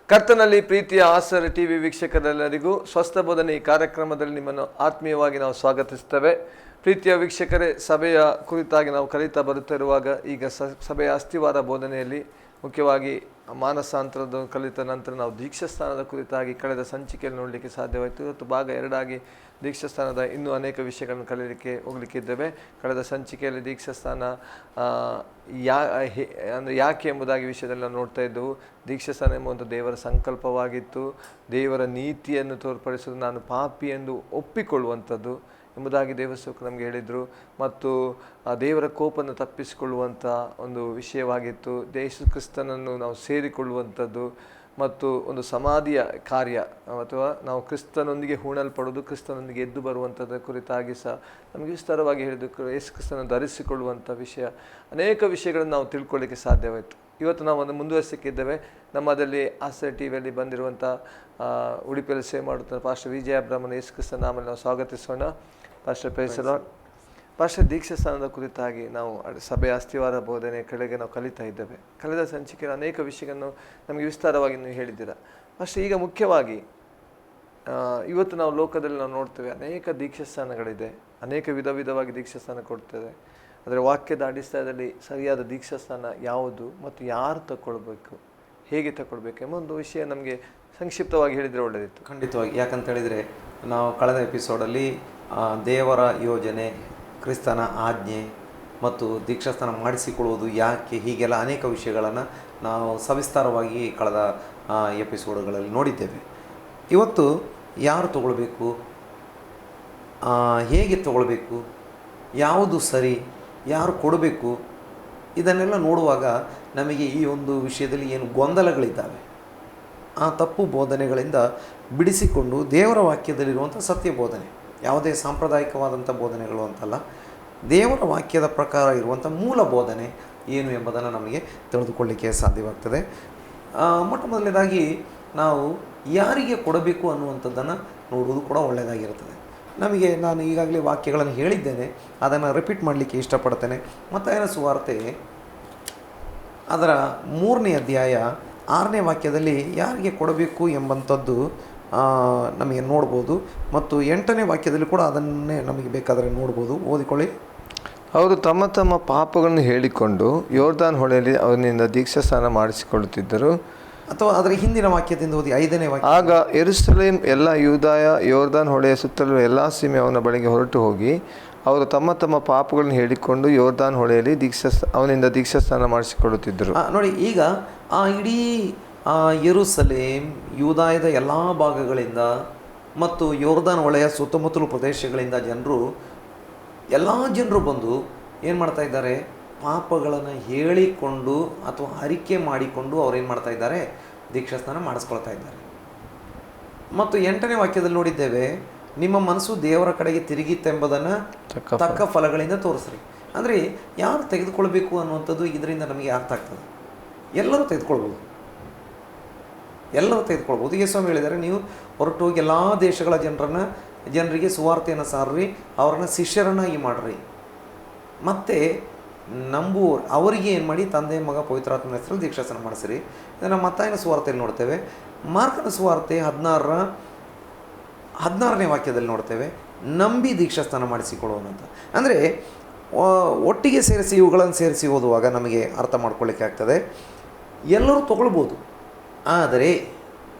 ಕರ್ತನಲ್ಲಿ ಪ್ರೀತಿಯ ಆಸರ ಟಿವಿ ವೀಕ್ಷಕರೆಲ್ಲರಿಗೂ ಸ್ವಸ್ಥ ಬೋಧನೆ ಈ ಕಾರ್ಯಕ್ರಮದಲ್ಲಿ ನಿಮ್ಮನ್ನು ಆತ್ಮೀಯವಾಗಿ ನಾವು ಸ್ವಾಗತಿಸ್ತೇವೆ. ಪ್ರೀತಿಯ ವೀಕ್ಷಕರೇ, ಸಭೆಯ ಕುರಿತಾಗಿ ನಾವು ಕಲಿತಾ ಬರುತ್ತಿರುವಾಗ ಈಗ ಸಭೆಯ ಅಸ್ತಿವಾರ ಬೋಧನೆಯಲ್ಲಿ ಮುಖ್ಯವಾಗಿ ಮಾನಸಾಂತರದ ಕಲಿತ ನಂತರ ನಾವು ದೀಕ್ಷಾಸ್ಥಾನದ ಕುರಿತಾಗಿ ಕಳೆದ ಸಂಚಿಕೆಯಲ್ಲಿ ನೋಡಲಿಕ್ಕೆ ಸಾಧ್ಯವಾಯಿತು. ಇವತ್ತು ಭಾಗ 2 ಆಗಿ ದೀಕ್ಷಾಸ್ಥಾನದ ಇನ್ನೂ ಅನೇಕ ವಿಷಯಗಳನ್ನು ಕಲೀಲಿಕ್ಕೆ ಹೋಗಲಿಕ್ಕಿದ್ದೇವೆ. ಕಳೆದ ಸಂಚಿಕೆಯಲ್ಲಿ ದೀಕ್ಷಾಸ್ಥಾನ ಅಂದರೆ ಯಾಕೆ ಎಂಬುದಾಗಿ ವಿಷಯದಲ್ಲಿ ನಾವು ನೋಡ್ತಾ ಇದ್ದೆವು. ದೀಕ್ಷಾಸ್ಥಾನ ಎಂಬುವಂಥ ದೇವರ ಸಂಕಲ್ಪವಾಗಿತ್ತು. ದೇವರ ನೀತಿಯನ್ನು ತೋರ್ಪಡಿಸೋದು, ನಾನು ಪಾಪಿ ಎಂದು ಒಪ್ಪಿಕೊಳ್ಳುವಂಥದ್ದು ಎಂಬುದಾಗಿ ದೇವಸೇವಕರು ನಮಗೆ ಹೇಳಿದರು. ಮತ್ತು ದೇವರ ಕೋಪವನ್ನು ತಪ್ಪಿಸಿಕೊಳ್ಳುವಂಥ ಒಂದು ವಿಷಯವಾಗಿತ್ತು. ಯೇಸು ಕ್ರಿಸ್ತನನ್ನು ನಾವು ಸೇರಿಕೊಳ್ಳುವಂಥದ್ದು ಮತ್ತು ಒಂದು ಸಮಾಧಿಯ ಕಾರ್ಯ ಅಥವಾ ನಾವು ಕ್ರಿಸ್ತನೊಂದಿಗೆ ಹೂಣಲ್ಪಡೋದು, ಕ್ರಿಸ್ತನೊಂದಿಗೆ ಎದ್ದು ಬರುವಂಥದ್ದು ಕುರಿತಾಗಿ ಸಹ ನಮಗೆ ವಿಸ್ತಾರವಾಗಿ ಹೇಳಿದ್ದು. ಯೇಸು ಕ್ರಿಸ್ತನನ್ನು ಧರಿಸಿಕೊಳ್ಳುವಂಥ ವಿಷಯ, ಅನೇಕ ವಿಷಯಗಳನ್ನು ನಾವು ತಿಳ್ಕೊಳ್ಳಿಕ್ಕೆ ಸಾಧ್ಯವಾಯಿತು. ಇವತ್ತು ನಾವು ಒಂದು ಮುಂದುವರಿಸಿಕ್ಕಿದ್ದೇವೆ. ನಮ್ಮದಲ್ಲಿ ಆಸರ ಟಿವಿಯಲ್ಲಿ ಬಂದಿರುವಂಥ ಉಡುಪಿಯಲ್ಲಿ ಸೇವೆ ಮಾಡುತ್ತಾ ಪಾಸ್ಟರ್ ವಿಜಯ ಬ್ರಹ್ಮನ ಯೇಸು ಕ್ರಿಸ್ತನ ನಾಮಲ್ಲಿ ನಾವು ಸ್ವಾಗತಿಸೋಣ. ಪಾಸ್ಟರ್ ಪ್ರೈಸಲ ಪಾಸ್ಟರ್ ದೀಕ್ಷಾಸ್ಥಾನದ ಕುರಿತಾಗಿ ನಾವು ಸಭೆಯ ಅಸ್ತಿವಾರ ಬೋಧನೆ ಕೆಳಗೆ ನಾವು ಕಲಿತಾ ಇದ್ದೇವೆ. ಕಳೆದ ಸಂಚಿಕೆಯಲ್ಲಿ ಅನೇಕ ವಿಷಯಗಳನ್ನು ನಮಗೆ ವಿಸ್ತಾರವಾಗಿ ನೀವು ಹೇಳಿದ್ದೀರಾ. ಪಾಸ್ಟರ್, ಈಗ ಮುಖ್ಯವಾಗಿ ಇವತ್ತು ನಾವು ಲೋಕದಲ್ಲಿ ನಾವು ನೋಡ್ತೇವೆ, ಅನೇಕ ದೀಕ್ಷಾಸ್ಥಾನಗಳಿದೆ, ಅನೇಕ ವಿಧವಾಗಿ ದೀಕ್ಷಾಸ್ಥಾನ ಕೊಡ್ತೇವೆ. ಆದರೆ ವಾಕ್ಯದ ಅಡಿಸ್ಥಾನದಲ್ಲಿ ಸರಿಯಾದ ದೀಕ್ಷಾಸ್ಥಾನ ಯಾವುದು ಮತ್ತು ಯಾರು ತಗೊಳ್ಬೇಕು, ಹೇಗೆ ತಗೊಳ್ಬೇಕು ಎಂಬ ಒಂದು ವಿಷಯ ನಮಗೆ ಸಂಕ್ಷಿಪ್ತವಾಗಿ ಹೇಳಿದರೆ ಒಳ್ಳೆಯದಿತ್ತು. ಖಂಡಿತವಾಗಿ. ಯಾಕಂತ ಹೇಳಿದರೆ, ನಾವು ಕಳೆದ ಎಪಿಸೋಡಲ್ಲಿ ದೇವರ ಯೋಜನೆ, ಕ್ರಿಸ್ತನ ಆಜ್ಞೆ ಮತ್ತು ದೀಕ್ಷಾಸ್ಥಾನ ಮಾಡಿಸಿಕೊಳ್ಳುವುದು ಯಾಕೆ, ಹೀಗೆಲ್ಲ ಅನೇಕ ವಿಷಯಗಳನ್ನು ನಾವು ಸವಿಸ್ತಾರವಾಗಿ ಕಳೆದ ಎಪಿಸೋಡ್ಗಳಲ್ಲಿ ನೋಡಿದ್ದೇವೆ. ಇವತ್ತು ಯಾರು ತಗೊಳ್ಬೇಕು, ಹೇಗೆ ತಗೊಳ್ಬೇಕು, ಯಾವುದು ಸರಿ, ಯಾರು ಕೊಡಬೇಕು, ಇದನ್ನೆಲ್ಲ ನೋಡುವಾಗ ನಮಗೆ ಈ ಒಂದು ವಿಷಯದಲ್ಲಿ ಏನು ಗೊಂದಲಗಳಿದ್ದಾವೆ, ಆ ತಪ್ಪು ಬೋಧನೆಗಳಿಂದ ಬಿಡಿಸಿಕೊಂಡು ದೇವರ ವಾಕ್ಯದಲ್ಲಿರುವಂಥ ಸತ್ಯ ಬೋಧನೆ, ಯಾವುದೇ ಸಾಂಪ್ರದಾಯಿಕವಾದಂಥ ಬೋಧನೆಗಳು ಅಂತಲ್ಲ, ದೇವರ ವಾಕ್ಯದ ಪ್ರಕಾರ ಇರುವಂಥ ಮೂಲ ಬೋಧನೆ ಏನು ಎಂಬುದನ್ನು ನಮಗೆ ತಿಳಿದುಕೊಳ್ಳಿಕ್ಕೆ ಸಾಧ್ಯವಾಗ್ತದೆ. ಮೊಟ್ಟ ಮೊದಲನೇದಾಗಿ ನಾವು ಯಾರಿಗೆ ಕೊಡಬೇಕು ಅನ್ನುವಂಥದ್ದನ್ನು ನೋಡುವುದು ಕೂಡ ಒಳ್ಳೆಯದಾಗಿರುತ್ತದೆ. ನಾನು ಈಗಾಗಲೇ ವಾಕ್ಯಗಳನ್ನು ಹೇಳಿದ್ದೇನೆ, ಅದನ್ನು ರಿಪೀಟ್ ಮಾಡಲಿಕ್ಕೆ ಇಷ್ಟಪಡ್ತೇನೆ. ಮತ್ತಾಯನ ಸುವಾರ್ತೆ ಅದರ 3ನೇ ಅಧ್ಯಾಯ 6ನೇ ವಾಕ್ಯದಲ್ಲಿ ಯಾರಿಗೆ ಕೊಡಬೇಕು ಎಂಬಂಥದ್ದು ನಮಗೆ ನೋಡ್ಬೋದು. ಮತ್ತು 8ನೇ ವಾಕ್ಯದಲ್ಲಿ ಕೂಡ ಅದನ್ನೇ ನಮಗೆ ಬೇಕಾದರೆ ನೋಡ್ಬೋದು. ಓದಿಕೊಳ್ಳಿ. ಅವರು ತಮ್ಮ ತಮ್ಮ ಪಾಪಗಳನ್ನು ಹೇಳಿಕೊಂಡು ಯೋರ್ದಾನ್ ಹೊಳೆಯಲ್ಲಿ ಅವನಿಂದ ದೀಕ್ಷಾಸ್ನಾನ ಮಾಡಿಸಿಕೊಳ್ಳುತ್ತಿದ್ದರು. ಅಥವಾ ಅದರ ಹಿಂದಿನ ವಾಕ್ಯದಿಂದ ಓದಿ, 5ನೇ ವಾಕ್ಯ. ಆಗ ಯೆರೂಸಲೇಮ್ ಎಲ್ಲ ಯೂದಾಯ ಯೋರ್ದಾನ್ ಹೊಳೆಯ ಸುತ್ತಲೂ ಎಲ್ಲ ಸೀಮೆ ಅವನ ಬಳಿಗೆ ಹೊರಟು ಹೋಗಿ ಅವರು ತಮ್ಮ ತಮ್ಮ ಪಾಪಗಳನ್ನು ಹೇಳಿಕೊಂಡು ಯೋರ್ದಾನ್ ಹೊಳೆಯಲ್ಲಿ ಅವನಿಂದ ದೀಕ್ಷಾಸ್ನಾನ ಮಾಡಿಸಿಕೊಳ್ಳುತ್ತಿದ್ದರು. ನೋಡಿ, ಈಗ ಆ ಇಡೀ ಯೆರೂಸಲೇಮ್, ಯೂದಾಯದ ಎಲ್ಲ ಭಾಗಗಳಿಂದ ಮತ್ತು ಯೋರ್ದಾನ್ ಹೊಳೆಯ ಸುತ್ತಮುತ್ತಲು ಪ್ರದೇಶಗಳಿಂದ ಎಲ್ಲ ಜನರು ಬಂದು ಏನು ಮಾಡ್ತಾ ಇದ್ದಾರೆ, ಪಾಪಗಳನ್ನು ಹೇಳಿಕೊಂಡು ಅಥವಾ ಅರಿಕೆ ಮಾಡಿಕೊಂಡು ಅವ್ರೇನು ಮಾಡ್ತಾ ಇದ್ದಾರೆ, ದೀಕ್ಷಾಸ್ನಾನ ಮಾಡಿಸ್ಕೊಳ್ತಾ ಇದ್ದಾರೆ. ಮತ್ತು 8ನೇ ವಾಕ್ಯದಲ್ಲಿ ನೋಡಿದ್ದೇವೆ, ನಿಮ್ಮ ಮನಸ್ಸು ದೇವರ ಕಡೆಗೆ ತಿರುಗಿತ್ತೆಂಬುದನ್ನು ತಕ್ಕ ಫಲಗಳಿಂದ ತೋರಿಸ್ರಿ. ಅಂದರೆ ಯಾರು ತೆಗೆದುಕೊಳ್ಬೇಕು ಅನ್ನುವಂಥದ್ದು ಇದರಿಂದ ನಮಗೆ ಅರ್ಥ ಆಗ್ತದೆ. ಎಲ್ಲರೂ ತೆಗೆದುಕೊಳ್ಬೋದು. ಯೇಸು ಹೇಳಿದ್ದಾರೆ, ನೀವು ಹೊರಟು ಹೋಗಿ ಎಲ್ಲ ದೇಶಗಳ ಜನರಿಗೆ ಸುವಾರ್ತೆಯನ್ನು ಸಾರ್ರಿ, ಅವರನ್ನು ಶಿಷ್ಯರನ್ನಾಗಿ ಮಾಡಿರಿ, ಮತ್ತು ನಂಬುವವರು ಅವರಿಗೆ ಏನು ಮಾಡಿ, ತಂದೆ ಮಗ ಪವಿತ್ರಾತ್ಮನ ಹೆಸರಲ್ಲಿ ದೀಕ್ಷಾಸ್ನಾನ ಮಾಡಿಸಿರಿ. ಇದನ್ನು ಮತ್ತಾಯನ ಸುವಾರ್ತೆಯಲ್ಲಿ ನೋಡ್ತೇವೆ. ಮಾರ್ಕನ ಸುವಾರ್ತೆ 16ನೇ ವಾಕ್ಯದಲ್ಲಿ ನೋಡ್ತೇವೆ, ನಂಬಿ ದೀಕ್ಷಾಸ್ನಾನ ಮಾಡಿಸಿಕೊಳ್ಳುವಂಥ. ಅಂದರೆ ಒಟ್ಟಿಗೆ ಸೇರಿಸಿ ಇವುಗಳನ್ನು ಸೇರಿಸಿ ಓದುವಾಗ ನಮಗೆ ಅರ್ಥ ಮಾಡ್ಕೊಳ್ಳಿಕ್ಕೆ ಆಗ್ತದೆ. ಎಲ್ಲರೂ ತಗೊಳ್ಬೋದು, ಆದರೆ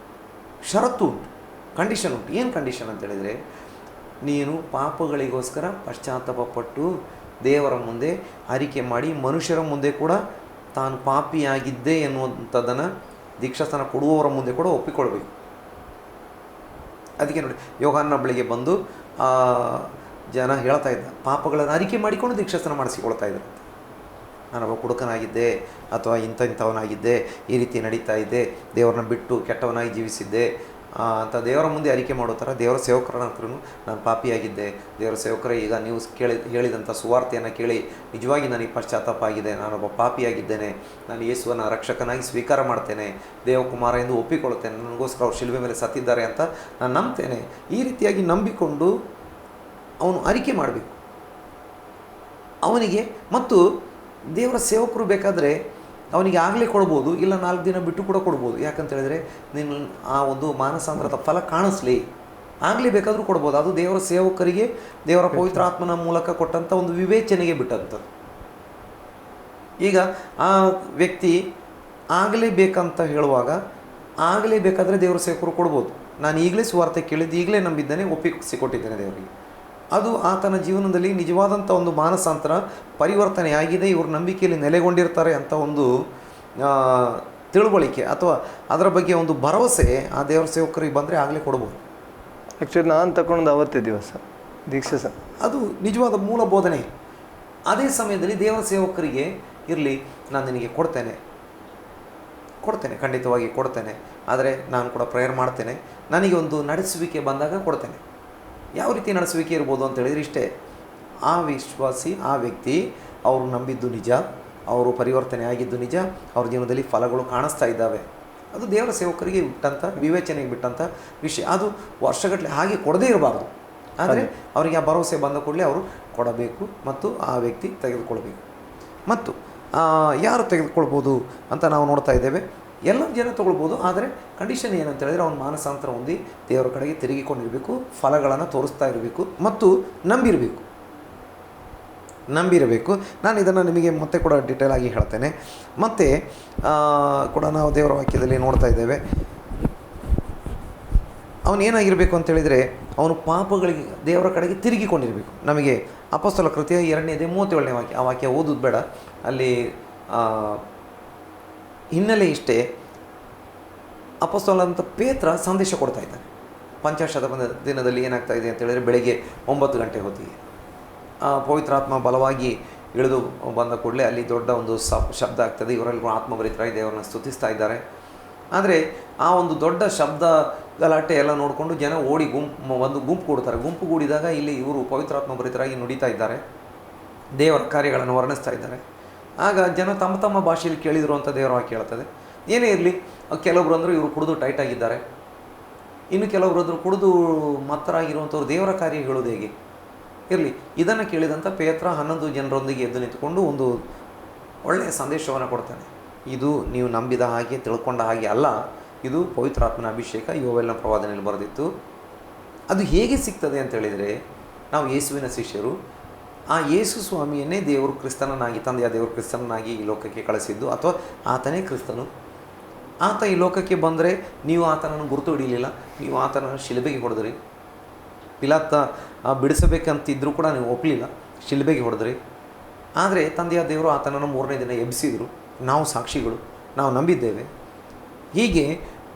ಷರತ್ತು ಉಂಟು, ಕಂಡೀಷನ್ ಉಂಟು. ಏನು ಕಂಡೀಷನ್ ಅಂತೇಳಿದರೆ, ನೀನು ಪಾಪಗಳಿಗೋಸ್ಕರ ಪಶ್ಚಾತ್ತಾಪಪಟ್ಟು ದೇವರ ಮುಂದೆ ಅರಿಕೆ ಮಾಡಿ ಮನುಷ್ಯರ ಮುಂದೆ ಕೂಡ ತಾನು ಪಾಪಿಯಾಗಿದ್ದೆ ಎನ್ನುವಂಥದ್ದನ್ನು ದೀಕ್ಷಾಸ್ನಾನ ಕೊಡುವವರ ಮುಂದೆ ಕೂಡ ಒಪ್ಪಿಕೊಳ್ಬೇಕು. ಅದಕ್ಕೆ ನೋಡಿ, ಯೋಹಾನನ ಬಳಿಗೆ ಬಂದು ಜನ ಹೇಳ್ತಾ ಇದ್ದ, ಪಾಪಗಳನ್ನು ಅರಿಕೆ ಮಾಡಿಕೊಂಡು ದೀಕ್ಷಾಸ್ನಾನ ಮಾಡಿಸಿಕೊಳ್ತಾ ಇದ್ದಾರೆ. ನಾನೊಬ್ಬ ಕುಡುಕನಾಗಿದ್ದೆ ಅಥವಾ ಇಂಥವನಾಗಿದ್ದೆ, ಈ ರೀತಿ ನಡೀತಾ ಇದ್ದೆ, ದೇವರನ್ನ ಬಿಟ್ಟು ಕೆಟ್ಟವನಾಗಿ ಜೀವಿಸಿದ್ದೆ ಅಂತ ದೇವರ ಮುಂದೆ ಅರಿಕೆ ಮಾಡೋ ಥರ ದೇವರ ಸೇವಕರ ಹತ್ರ ನಾನು ಪಾಪಿಯಾಗಿದ್ದೆ, ದೇವರ ಸೇವಕರೇ, ಈಗ ನೀವು ಹೇಳಿದಂಥ ಸುವಾರ್ತೆಯನ್ನು ಕೇಳಿ ನಿಜವಾಗಿ ನನಗೆ ಪಶ್ಚಾತ್ತಾಪ ಆಗಿದೆ, ನಾನೊಬ್ಬ ಪಾಪಿಯಾಗಿದ್ದೇನೆ, ನಾನು ಯೇಸುವನ್ನು ರಕ್ಷಕನಾಗಿ ಸ್ವೀಕಾರ ಮಾಡ್ತೇನೆ, ದೇವಕುಮಾರ ಎಂದು ಒಪ್ಪಿಕೊಳ್ಳುತ್ತೇನೆ, ನನಗೋಸ್ಕರ ಅವ್ರು ಶಿಲುಬೆ ಮೇಲೆ ಸತ್ತಿದ್ದಾರೆ ಅಂತ ನಾನು ನಂಬ್ತೇನೆ. ಈ ರೀತಿಯಾಗಿ ನಂಬಿಕೊಂಡು ಅವನು ಅರಿಕೆ ಮಾಡಬೇಕು ಅವನಿಗೆ. ಮತ್ತು ದೇವರ ಸೇವಕರು ಬೇಕಾದರೆ ಅವನಿಗೆ ಆಗಲೇ ಕೊಡ್ಬೋದು, ಇಲ್ಲ 4 ದಿನ ಬಿಟ್ಟು ಕೂಡ ಕೊಡ್ಬೋದು. ಯಾಕಂತ ಹೇಳಿದ್ರೆ ನೀನು ಆ ಒಂದು ಮಾನಸಾಂತರದ ಫಲ ಕಾಣಿಸ್ಲಿ, ಆಗಲೇ ಬೇಕಾದರೂ ಕೊಡ್ಬೋದು. ಅದು ದೇವರ ಸೇವಕರಿಗೆ ದೇವರ ಪವಿತ್ರ ಆತ್ಮನ ಮೂಲಕ ಕೊಟ್ಟಂಥ ಒಂದು ವಿವೇಚನೆಗೆ ಬಿಟ್ಟಂಥದ್ದು. ಈಗ ಆ ವ್ಯಕ್ತಿ ಆಗಲೇ ಬೇಕಂತ ಹೇಳುವಾಗ ಆಗಲೇ ಬೇಕಾದರೆ ದೇವರ ಸೇವಕರು ಕೊಡ್ಬೋದು. ನಾನು ಈಗಲೇ ಸುವಾರ್ತೆ ಕೇಳಿದ್ದು, ಈಗಲೇ ನಂಬಿದ್ದೇನೆ, ಒಪ್ಪಿಸಿಕೊಟ್ಟಿದ್ದೇನೆ ದೇವರಿಗೆ. ಅದು ಆತನ ಜೀವನದಲ್ಲಿ ನಿಜವಾದಂಥ ಒಂದು ಮಾನಸಾಂತರ ಪರಿವರ್ತನೆ ಆಗಿದೆ, ಇವರು ನಂಬಿಕೆಯಲ್ಲಿ ನೆಲೆಗೊಂಡಿರ್ತಾರೆ ಅಂತ ಒಂದು ತಿಳುವಳಿಕೆ ಅಥವಾ ಅದರ ಬಗ್ಗೆ ಒಂದು ಭರವಸೆ ಆ ದೇವರ ಸೇವಕರಿಗೆ ಬಂದರೆ ಆಗಲೇ ಕೊಡ್ಬೋದು. ಆ್ಯಕ್ಚುಲಿ ನಾನು ತಗೊಂಡು ಅವತ್ತೇ ದಿವಸ ದೀಕ್ಷೆ ಅದು ನಿಜವಾದ ಮೂಲ ಬೋಧನೆ. ಅದೇ ಸಮಯದಲ್ಲಿ ದೇವರ ಸೇವಕರಿಗೆ ಇರಲಿ, ನಾನು ನಿನಗೆ ಕೊಡ್ತೇನೆ, ಖಂಡಿತವಾಗಿ ಕೊಡ್ತೇನೆ, ಆದರೆ ನಾನು ಕೂಡ ಪ್ರೇಯರ್ ಮಾಡ್ತೇನೆ, ನನಗೆ ಒಂದು ನಡೆಸುವಿಕೆ ಬಂದಾಗ ಕೊಡ್ತೇನೆ. ಯಾವ ರೀತಿ ನಡೆಸುವಿಕೆ ಇರ್ಬೋದು ಅಂತ ಹೇಳಿದರೆ ಇಷ್ಟೇ, ಆ ವಿಶ್ವಾಸಿ, ಆ ವ್ಯಕ್ತಿ ಅವರು ನಂಬಿದ್ದು ನಿಜ, ಅವರು ಪರಿವರ್ತನೆ ಆಗಿದ್ದು ನಿಜ, ಅವ್ರ ಜೀವನದಲ್ಲಿ ಫಲಗಳು ಕಾಣಿಸ್ತಾ ಇದ್ದಾವೆ. ಅದು ದೇವರ ಸೇವಕರಿಗೆ ಬಿಟ್ಟಂಥ, ವಿವೇಚನೆಗೆ ಬಿಟ್ಟಂಥ ವಿಷಯ. ಅದು ವರ್ಷಗಟ್ಟಲೆ ಹಾಗೆ ಕೊಡದೇ ಇರಬಾರ್ದು. ಆದರೆ ಅವರಿಗೆ ಆ ಭರವಸೆ ಬಂದ ಕೂಡಲೇ ಅವರು ಕೊಡಬೇಕು ಮತ್ತು ಆ ವ್ಯಕ್ತಿ ತೆಗೆದುಕೊಳ್ಬೇಕು. ಮತ್ತು ಯಾರು ತೆಗೆದುಕೊಳ್ಬೋದು ಅಂತ ನಾವು ನೋಡ್ತಾ ಇದ್ದೇವೆ. ಎಲ್ಲ ಜನ ತೊಗೊಳ್ಬೋದು, ಆದರೆ ಕಂಡೀಷನ್ ಏನಂತ ಹೇಳಿದರೆ ಅವನು ಮಾನಸಾಂತರ ಹೊಂದಿ ದೇವರ ಕಡೆಗೆ ತಿರುಗಿಕೊಂಡಿರಬೇಕು, ಫಲಗಳನ್ನು ತೋರಿಸ್ತಾ ಇರಬೇಕು ಮತ್ತು ನಂಬಿರಬೇಕು. ನಾನು ಇದನ್ನು ನಿಮಗೆ ಮತ್ತೆ ಕೂಡ ಡಿಟೇಲ್ ಆಗಿ ಹೇಳ್ತೇನೆ. ಮತ್ತು ಕೂಡ ನಾವು ದೇವರ ವಾಕ್ಯದಲ್ಲಿ ನೋಡ್ತಾ ಇದ್ದೇವೆ, ಅವನೇನಾಗಿರಬೇಕು ಅಂತೇಳಿದರೆ ಅವನು ಪಾಪಗಳಿಗೆ ದೇವರ ಕಡೆಗೆ ತಿರುಗಿಕೊಂಡಿರಬೇಕು. ನಮಗೆ ಅಪೊಸ್ತಲ ಕೃತ್ಯ 2:37 ವಾಕ್ಯ, ಆ ವಾಕ್ಯ ಓದೋದು ಬೇಡ, ಅಲ್ಲಿ ಹಿನ್ನೆಲೆ ಇಷ್ಟೇ. ಅಪೊಸ್ತಲ ಅಂತ ಪೇತ್ರ ಸಂದೇಶ ಕೊಡ್ತಾ ಇದ್ದಾನೆ. ಪಂಚಾಶತಪದ ದಿನದಲ್ಲಿ ಏನಾಗ್ತಾ ಇದೆ ಅಂತ ಹೇಳಿದರೆ ಬೆಳಗ್ಗೆ 9 ಗಂಟೆ ಹೊತ್ತಿಗೆ ಪವಿತ್ರಾತ್ಮ ಬಲವಾಗಿ ಇಳಿದು ಬಂದ ಕೂಡಲೇ ಅಲ್ಲಿ ದೊಡ್ಡ ಒಂದು ಶಬ್ದ ಆಗ್ತದೆ. ಇವರೆಲ್ಲರೂ ಆತ್ಮಭರಿತರಾಗಿ ದೇವರನ್ನ ಸ್ತುತಿಸ್ತಾ ಇದ್ದಾರೆ. ಆದರೆ ಆ ಒಂದು ದೊಡ್ಡ ಶಬ್ದ ಗಲಾಟೆ ಎಲ್ಲ ನೋಡಿಕೊಂಡು ಜನ ಓಡಿ ಒಂದು ಗುಂಪು ಕೂಡ್ತಾರೆ. ಗುಂಪು ಕೂಡಿದಾಗ ಇಲ್ಲಿ ಇವರು ಪವಿತ್ರಾತ್ಮ ಭರಿತರಾಗಿ ನುಡಿತಾ ಇದ್ದಾರೆ, ದೇವರ ಕಾರ್ಯಗಳನ್ನು ವರ್ಣಿಸ್ತಾ ಇದ್ದಾರೆ. ಆಗ ಜನ ತಮ್ಮ ತಮ್ಮ ಭಾಷೆಯಲ್ಲಿ ಕೇಳಿದರು ಅಂತ ದೇವರ ವಾಕ್ಯ ಹೇಳ್ತದೆ. ಏನೇ ಇರಲಿ, ಕೆಲವೊಬ್ರು ಅಂದರು ಇವರು ಕುಡಿದು ಟೈಟ್ ಆಗಿದ್ದಾರೆ, ಇನ್ನು ಕೆಲವೊಬ್ರು ಅಂದರು ಕುಡಿದು ಮತ್ತರಾಗಿರುವಂಥವ್ರು ದೇವರ ಕಾರ್ಯ ಹೇಳೋದು ಹೇಗೆ ಇರಲಿ. ಇದನ್ನು ಕೇಳಿದಂಥ ಪೇತ್ರ 11 ಜನರೊಂದಿಗೆ ಎದ್ದು ನಿಂತುಕೊಂಡು ಒಂದು ಒಳ್ಳೆಯ ಸಂದೇಶವನ್ನು ಕೊಡ್ತಾನೆ. ಇದು ನೀವು ನಂಬಿದ ಹಾಗೆ ತಿಳ್ಕೊಂಡ ಹಾಗೆ ಅಲ್ಲ, ಇದು ಪವಿತ್ರಾತ್ಮನ ಅಭಿಷೇಕ, ಯೋವೇಲನ ಪ್ರವಾದನೆಯಲ್ಲಿ ಬರೆದಿತ್ತು. ಅದು ಹೇಗೆ ಸಿಗ್ತದೆ ಅಂತ ಹೇಳಿದರೆ, ನಾವು ಯೇಸುವಿನ ಶಿಷ್ಯರು, ಆ ಯೇಸು ಸ್ವಾಮಿಯನ್ನೇ ದೇವರು ಕ್ರಿಸ್ತನನ್ನಾಗಿ, ತಂದೆಯ ದೇವರು ಕ್ರಿಸ್ತನನ್ನಾಗಿ ಈ ಲೋಕಕ್ಕೆ ಕಳಿಸಿದ್ದು, ಅಥವಾ ಆತನೇ ಕ್ರಿಸ್ತನು. ಆತ ಈ ಲೋಕಕ್ಕೆ ಬಂದರೆ ನೀವು ಆತನನ್ನು ಗುರುತು ಹಿಡಿಯಲಿಲ್ಲ, ನೀವು ಆತನನ್ನು ಶಿಲುಬೆಗೆ ಹೊಡೆದ್ರಿ. ಪಿಲಾತ ಬಿಡಿಸಬೇಕಂತಿದ್ದರೂ ಕೂಡ ನೀವು ಒಪ್ಪಲಿಲ್ಲ, ಶಿಲುಬೆಗೆ ಹೊಡೆದ್ರಿ. ಆದರೆ ತಂದೆಯ ದೇವರು ಆತನನ್ನು 3ನೇ ದಿನ ಎಬ್ಬಿಸಿದರು. ನಾವು ಸಾಕ್ಷಿಗಳು, ನಾವು ನಂಬಿದ್ದೇವೆ. ಹೀಗೆ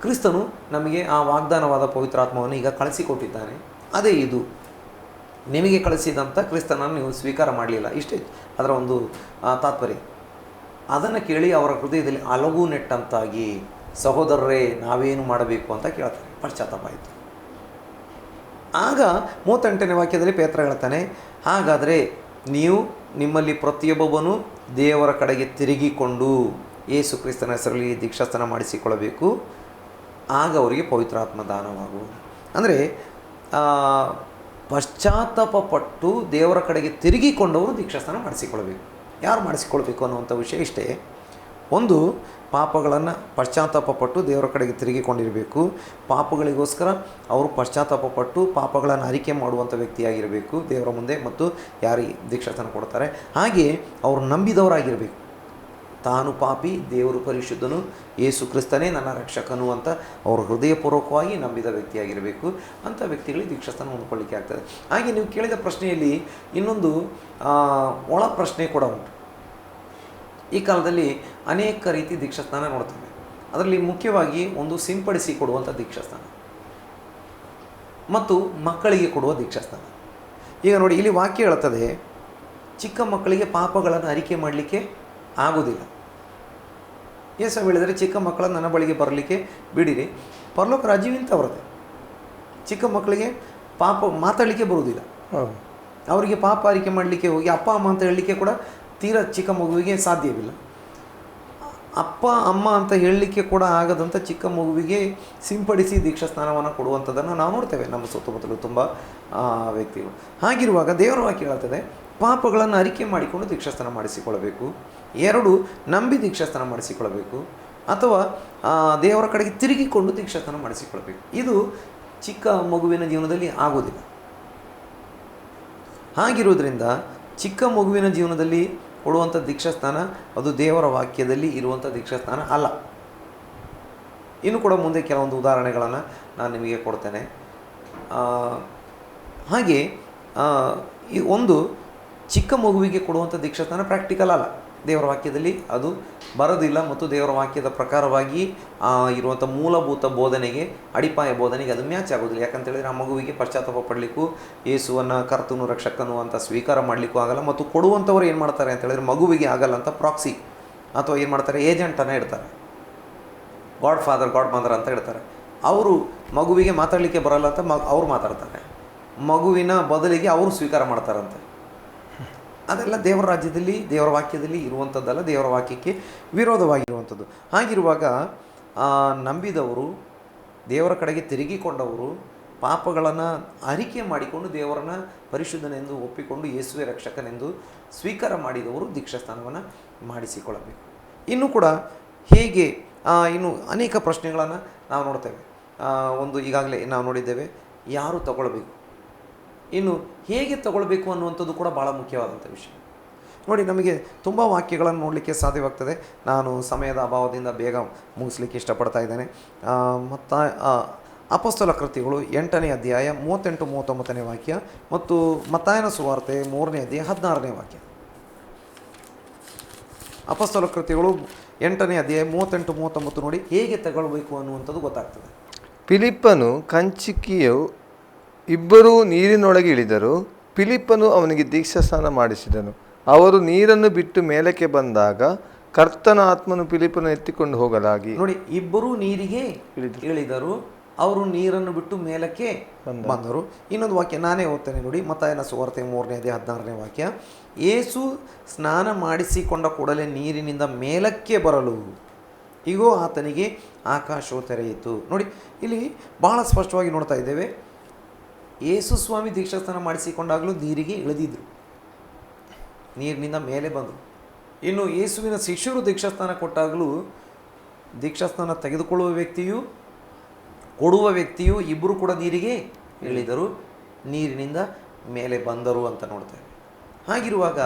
ಕ್ರಿಸ್ತನು ನಮಗೆ ಆ ವಾಗ್ದಾನವಾದ ಪವಿತ್ರಾತ್ಮವನ್ನು ಈಗ ಕಳಿಸಿಕೊಟ್ಟಿದ್ದಾನೆ. ಅದೇ ಇದು ನಿಮಗೆ ಕಳಿಸಿದಂಥ ಕ್ರಿಸ್ತನನ್ನು ನೀವು ಸ್ವೀಕಾರ ಮಾಡಲಿಲ್ಲ, ಇಷ್ಟೇ ಅದರ ಒಂದು ತಾತ್ಪರ್ಯ. ಅದನ್ನು ಕೇಳಿ ಅವರ ಹೃದಯದಲ್ಲಿ ಅಲಗು ನೆಟ್ಟಂತಾಗಿ, ಸಹೋದರರೇ ನಾವೇನು ಮಾಡಬೇಕು ಅಂತ ಕೇಳ್ತಾರೆ. ಪಶ್ಚಾತ್ತಾಪ ಆಯಿತು. ಆಗ 38ನೇ ವಾಕ್ಯದಲ್ಲಿ ಪೇತ್ರ ಹೇಳ್ತಾನೆ, ಹಾಗಾದರೆ ನೀವು ನಿಮ್ಮಲ್ಲಿ ಪ್ರತಿಯೊಬ್ಬನು ದೇವರ ಕಡೆಗೆ ತಿರುಗಿಕೊಂಡು ಯೇಸು ಕ್ರಿಸ್ತನ ಹೆಸರಲ್ಲಿ ದೀಕ್ಷಾಸ್ನಾನ ಮಾಡಿಸಿಕೊಳ್ಳಬೇಕು, ಆಗ ಅವರಿಗೆ ಪವಿತ್ರಾತ್ಮ ದಾನವಾಗುವುದು. ಅಂದರೆ ಪಶ್ಚಾತ್ತಾಪಪಟ್ಟು ದೇವರ ಕಡೆಗೆ ತಿರುಗಿಕೊಂಡವರು ದೀಕ್ಷಾಸ್ನಾನ ಮಾಡಿಸಿಕೊಳ್ಬೇಕು. ಯಾರು ಮಾಡಿಸಿಕೊಳ್ಬೇಕು ಅನ್ನುವಂಥ ವಿಷಯ ಇಷ್ಟೇ. ಒಂದು, ಪಾಪಗಳನ್ನು ಪಶ್ಚಾತ್ತಾಪಪಟ್ಟು ದೇವರ ಕಡೆಗೆ ತಿರುಗಿಕೊಂಡಿರಬೇಕು. ಪಾಪಗಳಿಗೋಸ್ಕರ ಅವರು ಪಶ್ಚಾತ್ತಾಪಪಟ್ಟು ಪಾಪಗಳನ್ನು ಅರಿಕೆ ಮಾಡುವಂಥ ವ್ಯಕ್ತಿಯಾಗಿರಬೇಕು ದೇವರ ಮುಂದೆ, ಮತ್ತು ಯಾರಿಗೆ ದೀಕ್ಷಾಸ್ನಾನ ಕೊಡ್ತಾರೆ ಹಾಗೆ ಅವರು ನಂಬಿದವರಾಗಿರಬೇಕು. ತಾನು ಪಾಪಿ, ದೇವರು ಪರಿಶುದ್ಧನು, ಯೇಸು ಕ್ರಿಸ್ತನೇ ನನ್ನ ರಕ್ಷಕನು ಅಂತ ಅವರು ಹೃದಯಪೂರ್ವಕವಾಗಿ ನಂಬಿದ ವ್ಯಕ್ತಿಯಾಗಿರಬೇಕು. ಅಂಥ ವ್ಯಕ್ತಿಗಳಿಗೆ ದೀಕ್ಷಾಸ್ನಾನ ಹೊಂದ್ಕೊಳ್ಳಿಕ್ಕೆ ಆಗ್ತದೆ. ಹಾಗೆ ನೀವು ಕೇಳಿದ ಪ್ರಶ್ನೆಯಲ್ಲಿ ಇನ್ನೊಂದು ಒಳ ಪ್ರಶ್ನೆ ಕೂಡ ಉಂಟು. ಈ ಕಾಲದಲ್ಲಿ ಅನೇಕ ರೀತಿ ದೀಕ್ಷಾಸ್ನಾನ ನೋಡ್ತೇವೆ. ಅದರಲ್ಲಿ ಮುಖ್ಯವಾಗಿ ಒಂದು ಸಿಂಪಡಿಸಿ ಕೊಡುವಂಥ ದೀಕ್ಷಾಸ್ನಾನ ಮತ್ತು ಮಕ್ಕಳಿಗೆ ಕೊಡುವ ದೀಕ್ಷಾಸ್ನಾನ. ಈಗ ನೋಡಿ, ಇಲ್ಲಿ ವಾಕ್ಯ ಹೇಳ್ತದೆ, ಚಿಕ್ಕ ಮಕ್ಕಳಿಗೆ ಪಾಪಗಳನ್ನು ಅರಿಕೆ ಮಾಡಲಿಕ್ಕೆ ಆಗೋದಿಲ್ಲ. ಯೇಸು ಹೇಳಿದರೆ, ಚಿಕ್ಕ ಮಕ್ಕಳನ್ನು ನನ್ನ ಬಳಿಗೆ ಬರಲಿಕ್ಕೆ ಬಿಡಿರಿ, ಪರಲೋಕ ರಾಜ್ಯವಿಂತವ್ರದ್ದೇ. ಚಿಕ್ಕ ಮಕ್ಕಳಿಗೆ ಪಾಪ ಮಾತಾಡಲಿಕ್ಕೆ ಬರುವುದಿಲ್ಲ. ಅವರಿಗೆ ಪಾಪ ಅರಿಕೆ ಮಾಡಲಿಕ್ಕೆ ಹೋಗಿ ಅಪ್ಪ ಅಮ್ಮ ಅಂತ ಹೇಳಲಿಕ್ಕೆ ಕೂಡ ತೀರಾ ಚಿಕ್ಕ ಮಗುವಿಗೆ ಸಾಧ್ಯವಿಲ್ಲ. ಅಪ್ಪ ಅಮ್ಮ ಅಂತ ಹೇಳಲಿಕ್ಕೆ ಕೂಡ ಆಗದಂಥ ಚಿಕ್ಕ ಮಗುವಿಗೆ ಸಿಂಪಡಿಸಿ ದೀಕ್ಷಾ ಸ್ನಾನವನ್ನು ಕೊಡುವಂಥದ್ದನ್ನು ನಾವು ನೋಡ್ತೇವೆ ನಮ್ಮ ಸುತ್ತಮುತ್ತಲು ತುಂಬ ವ್ಯಕ್ತಿಗಳು. ಹಾಗಿರುವಾಗ ದೇವರ ವಾಕ್ಯ ಹೇಳ್ತದೆ, ಪಾಪಗಳನ್ನು ಅರಿಕೆ ಮಾಡಿಕೊಂಡು ದೀಕ್ಷಾಸ್ನಾನ ಮಾಡಿಸಿಕೊಳ್ಳಬೇಕು. 2, ನಂಬಿ ದೀಕ್ಷಾಸ್ನಾನ ಮಾಡಿಸಿಕೊಳ್ಳಬೇಕು, ಅಥವಾ ದೇವರ ಕಡೆಗೆ ತಿರುಗಿಕೊಂಡು ದೀಕ್ಷಾಸ್ನಾನ ಮಾಡಿಸಿಕೊಳ್ಳಬೇಕು. ಇದು ಚಿಕ್ಕ ಮಗುವಿನ ಜೀವನದಲ್ಲಿ ಆಗೋದಿಲ್ಲ. ಹಾಗಿರೋದ್ರಿಂದ ಚಿಕ್ಕ ಮಗುವಿನ ಜೀವನದಲ್ಲಿ ಕೊಡುವಂಥ ದೀಕ್ಷಾಸ್ನಾನ ಅದು ದೇವರ ವಾಕ್ಯದಲ್ಲಿ ಇರುವಂಥ ದೀಕ್ಷಾಸ್ನಾನ ಅಲ್ಲ. ಇನ್ನು ಕೂಡ ಮುಂದೆ ಕೆಲವೊಂದು ಉದಾಹರಣೆಗಳನ್ನು ನಾನು ನಿಮಗೆ ಕೊಡ್ತೇನೆ. ಹಾಗೆ ಈ ಒಂದು ಚಿಕ್ಕ ಮಗುವಿಗೆ ಕೊಡುವಂಥ ದೀಕ್ಷಾಸ್ನಾನ ಪ್ರಾಕ್ಟಿಕಲ್ ಅಲ್ಲ, ದೇವರ ವಾಕ್ಯದಲ್ಲಿ ಅದು ಬರೋದಿಲ್ಲ. ಮತ್ತು ದೇವರ ವಾಕ್ಯದ ಪ್ರಕಾರವಾಗಿ ಇರುವಂಥ ಮೂಲಭೂತ ಬೋಧನೆಗೆ, ಅಡಿಪಾಯ ಬೋಧನೆಗೆ ಅದು ಮ್ಯಾಚ್ ಆಗೋದಿಲ್ಲ. ಯಾಕಂತೇಳಿದರೆ ಆ ಮಗುವಿಗೆ ಪಶ್ಚಾತ್ತಾಪ ಪಡಲಿಕ್ಕೂ, ಯೇಸುವನ್ನು ಕರ್ತನು ರಕ್ಷಕನು ಅಂತ ಸ್ವೀಕಾರ ಮಾಡಲಿಕ್ಕೂ ಆಗಲ್ಲ. ಮತ್ತು ಕೊಡುವಂಥವ್ರು ಏನು ಮಾಡ್ತಾರೆ ಅಂತ ಹೇಳಿದ್ರೆ ಮಗುವಿಗೆ ಆಗಲ್ಲ ಅಂತ ಪ್ರಾಕ್ಸಿ ಅಥವಾ ಏನು ಮಾಡ್ತಾರೆ, ಏಜೆಂಟನ್ನು ಇಡ್ತಾರೆ, ಗಾಡ್ ಫಾದರ್ ಗಾಡ್ ಮದರ್ ಅಂತ ಇಡ್ತಾರೆ. ಅವರು ಮಗುವಿಗೆ ಮಾತಾಡಲಿಕ್ಕೆ ಬರಲ್ಲ ಅಂತ ಅವ್ರು ಮಾತಾಡ್ತಾರೆ, ಮಗುವಿನ ಬದಲಿಗೆ ಅವರು ಸ್ವೀಕಾರ ಮಾಡ್ತಾರಂತೆ. ಅದೆಲ್ಲ ದೇವರ ರಾಜ್ಯದಲ್ಲಿ, ದೇವರ ವಾಕ್ಯದಲ್ಲಿ ಇರುವಂಥದ್ದಲ್ಲ, ದೇವರ ವಾಕ್ಯಕ್ಕೆ ವಿರೋಧವಾಗಿರುವಂಥದ್ದು. ಹಾಗಿರುವಾಗ ನಂಬಿದವರು, ದೇವರ ಕಡೆಗೆ ತಿರುಗಿಕೊಂಡವರು, ಪಾಪಗಳನ್ನು ಅರಿಕೆ ಮಾಡಿಕೊಂಡು ದೇವರನ್ನು ಪರಿಶುದ್ಧನೆಂದು ಒಪ್ಪಿಕೊಂಡು ಯೇಸುವೆ ರಕ್ಷಕನೆಂದು ಸ್ವೀಕಾರ ಮಾಡಿದವರು ದೀಕ್ಷಾಸ್ನಾನವನ್ನು ಮಾಡಿಸಿಕೊಳ್ಳಬೇಕು. ಇನ್ನೂ ಕೂಡ ಹೇಗೆ ಇನ್ನು ಅನೇಕ ಪ್ರಶ್ನೆಗಳನ್ನು ನಾವು ನೋಡ್ತೇವೆ. ಒಂದು ಈಗಾಗಲೇ ನಾವು ನೋಡಿದ್ದೇವೆ, ಯಾರು ತಗೊಳ್ಬೇಕು, ಇನ್ನು ಹೇಗೆ ತಗೊಳ್ಬೇಕು ಅನ್ನುವಂಥದ್ದು ಕೂಡ ಭಾಳ ಮುಖ್ಯವಾದಂಥ ವಿಷಯ. ನೋಡಿ, ನಮಗೆ ತುಂಬ ವಾಕ್ಯಗಳನ್ನು ನೋಡಲಿಕ್ಕೆ ಸಾಧ್ಯವಾಗ್ತದೆ. ನಾನು ಸಮಯದ ಅಭಾವದಿಂದ ಬೇಗ ಮುಗಿಸ್ಲಿಕ್ಕೆ ಇಷ್ಟಪಡ್ತಾ ಇದ್ದೇನೆ. ಮತ್ತು ಅಪೊಸ್ತಲ ಕೃತ್ಯಗಳು 8ನೇ ಅಧ್ಯಾಯ 38-39ನೇ ವಾಕ್ಯ ಮತ್ತು ಮತ್ತಾಯನ ಸುವಾರ್ತೆ 3ನೇ ಅಧ್ಯಾಯ 16ನೇ ವಾಕ್ಯ. ಅಪೊಸ್ತಲ ಕೃತ್ಯಗಳು 8ನೇ ಅಧ್ಯಾಯ 38-39 ನೋಡಿ, ಹೇಗೆ ತಗೊಳ್ಬೇಕು ಅನ್ನುವಂಥದ್ದು ಗೊತ್ತಾಗ್ತದೆ. ಫಿಲಿಪ್ಪನು ಕಂಚಿಕಿಯು ಇಬ್ಬರೂ ನೀರಿನೊಳಗೆ ಇಳಿದರು. ಫಿಲಿಪ್ಪನು ಅವನಿಗೆ ದೀಕ್ಷಾಸ್ನಾನ ಮಾಡಿಸಿದನು. ಅವರು ನೀರನ್ನು ಬಿಟ್ಟು ಮೇಲಕ್ಕೆ ಬಂದಾಗ ಕರ್ತನ ಆತ್ಮನು ಫಿಲಿಪ್ಪನು ಎತ್ತಿಕೊಂಡು ಹೋಗಲಾಗಿ. ನೋಡಿ, ಇಬ್ಬರೂ ನೀರಿಗೆ ಇಳಿದರು, ಅವರು ನೀರನ್ನು ಬಿಟ್ಟು ಮೇಲಕ್ಕೆ ಬಂದರು. ಇನ್ನೊಂದು ವಾಕ್ಯ ನಾನೇ ಓದ್ತೇನೆ ನೋಡಿ, ಮತ್ತಾಯನ ಸುವಾರ್ತೆ 3ನೇ ಅಧ್ಯಾಯ 16ನೇ ವಾಕ್ಯ. ಯೇಸು ಸ್ನಾನ ಮಾಡಿಸಿಕೊಂಡ ಕೂಡಲೇ ನೀರಿನಿಂದ ಮೇಲಕ್ಕೆ ಬರಲು ಈಗೋ ಆತನಿಗೆ ಆಕಾಶವು ತೆರೆಯಿತು. ನೋಡಿ, ಇಲ್ಲಿ ಬಹಳ ಸ್ಪಷ್ಟವಾಗಿ ನೋಡ್ತಾ ಇದ್ದೇವೆ, ಯೇಸು ಸ್ವಾಮಿ ದೀಕ್ಷಾಸ್ನಾನ ಮಾಡಿಸಿಕೊಂಡಾಗಲೂ ನೀರಿಗೆ ಇಳಿದಿದ್ರು, ನೀರಿನಿಂದ ಮೇಲೆ ಬಂದರು. ಇನ್ನು ಯೇಸುವಿನ ಶಿಷ್ಯರು ದೀಕ್ಷಾಸ್ನಾನ ಕೊಟ್ಟಾಗಲೂ ದೀಕ್ಷಾಸ್ನಾನ ತೆಗೆದುಕೊಳ್ಳುವ ವ್ಯಕ್ತಿಯು ಕೊಡುವ ವ್ಯಕ್ತಿಯು ಇಬ್ಬರು ಕೂಡ ನೀರಿಗೆ ಇಳಿದರು, ನೀರಿನಿಂದ ಮೇಲೆ ಬಂದರು ಅಂತ ನೋಡ್ತೇವೆ. ಹಾಗಿರುವಾಗ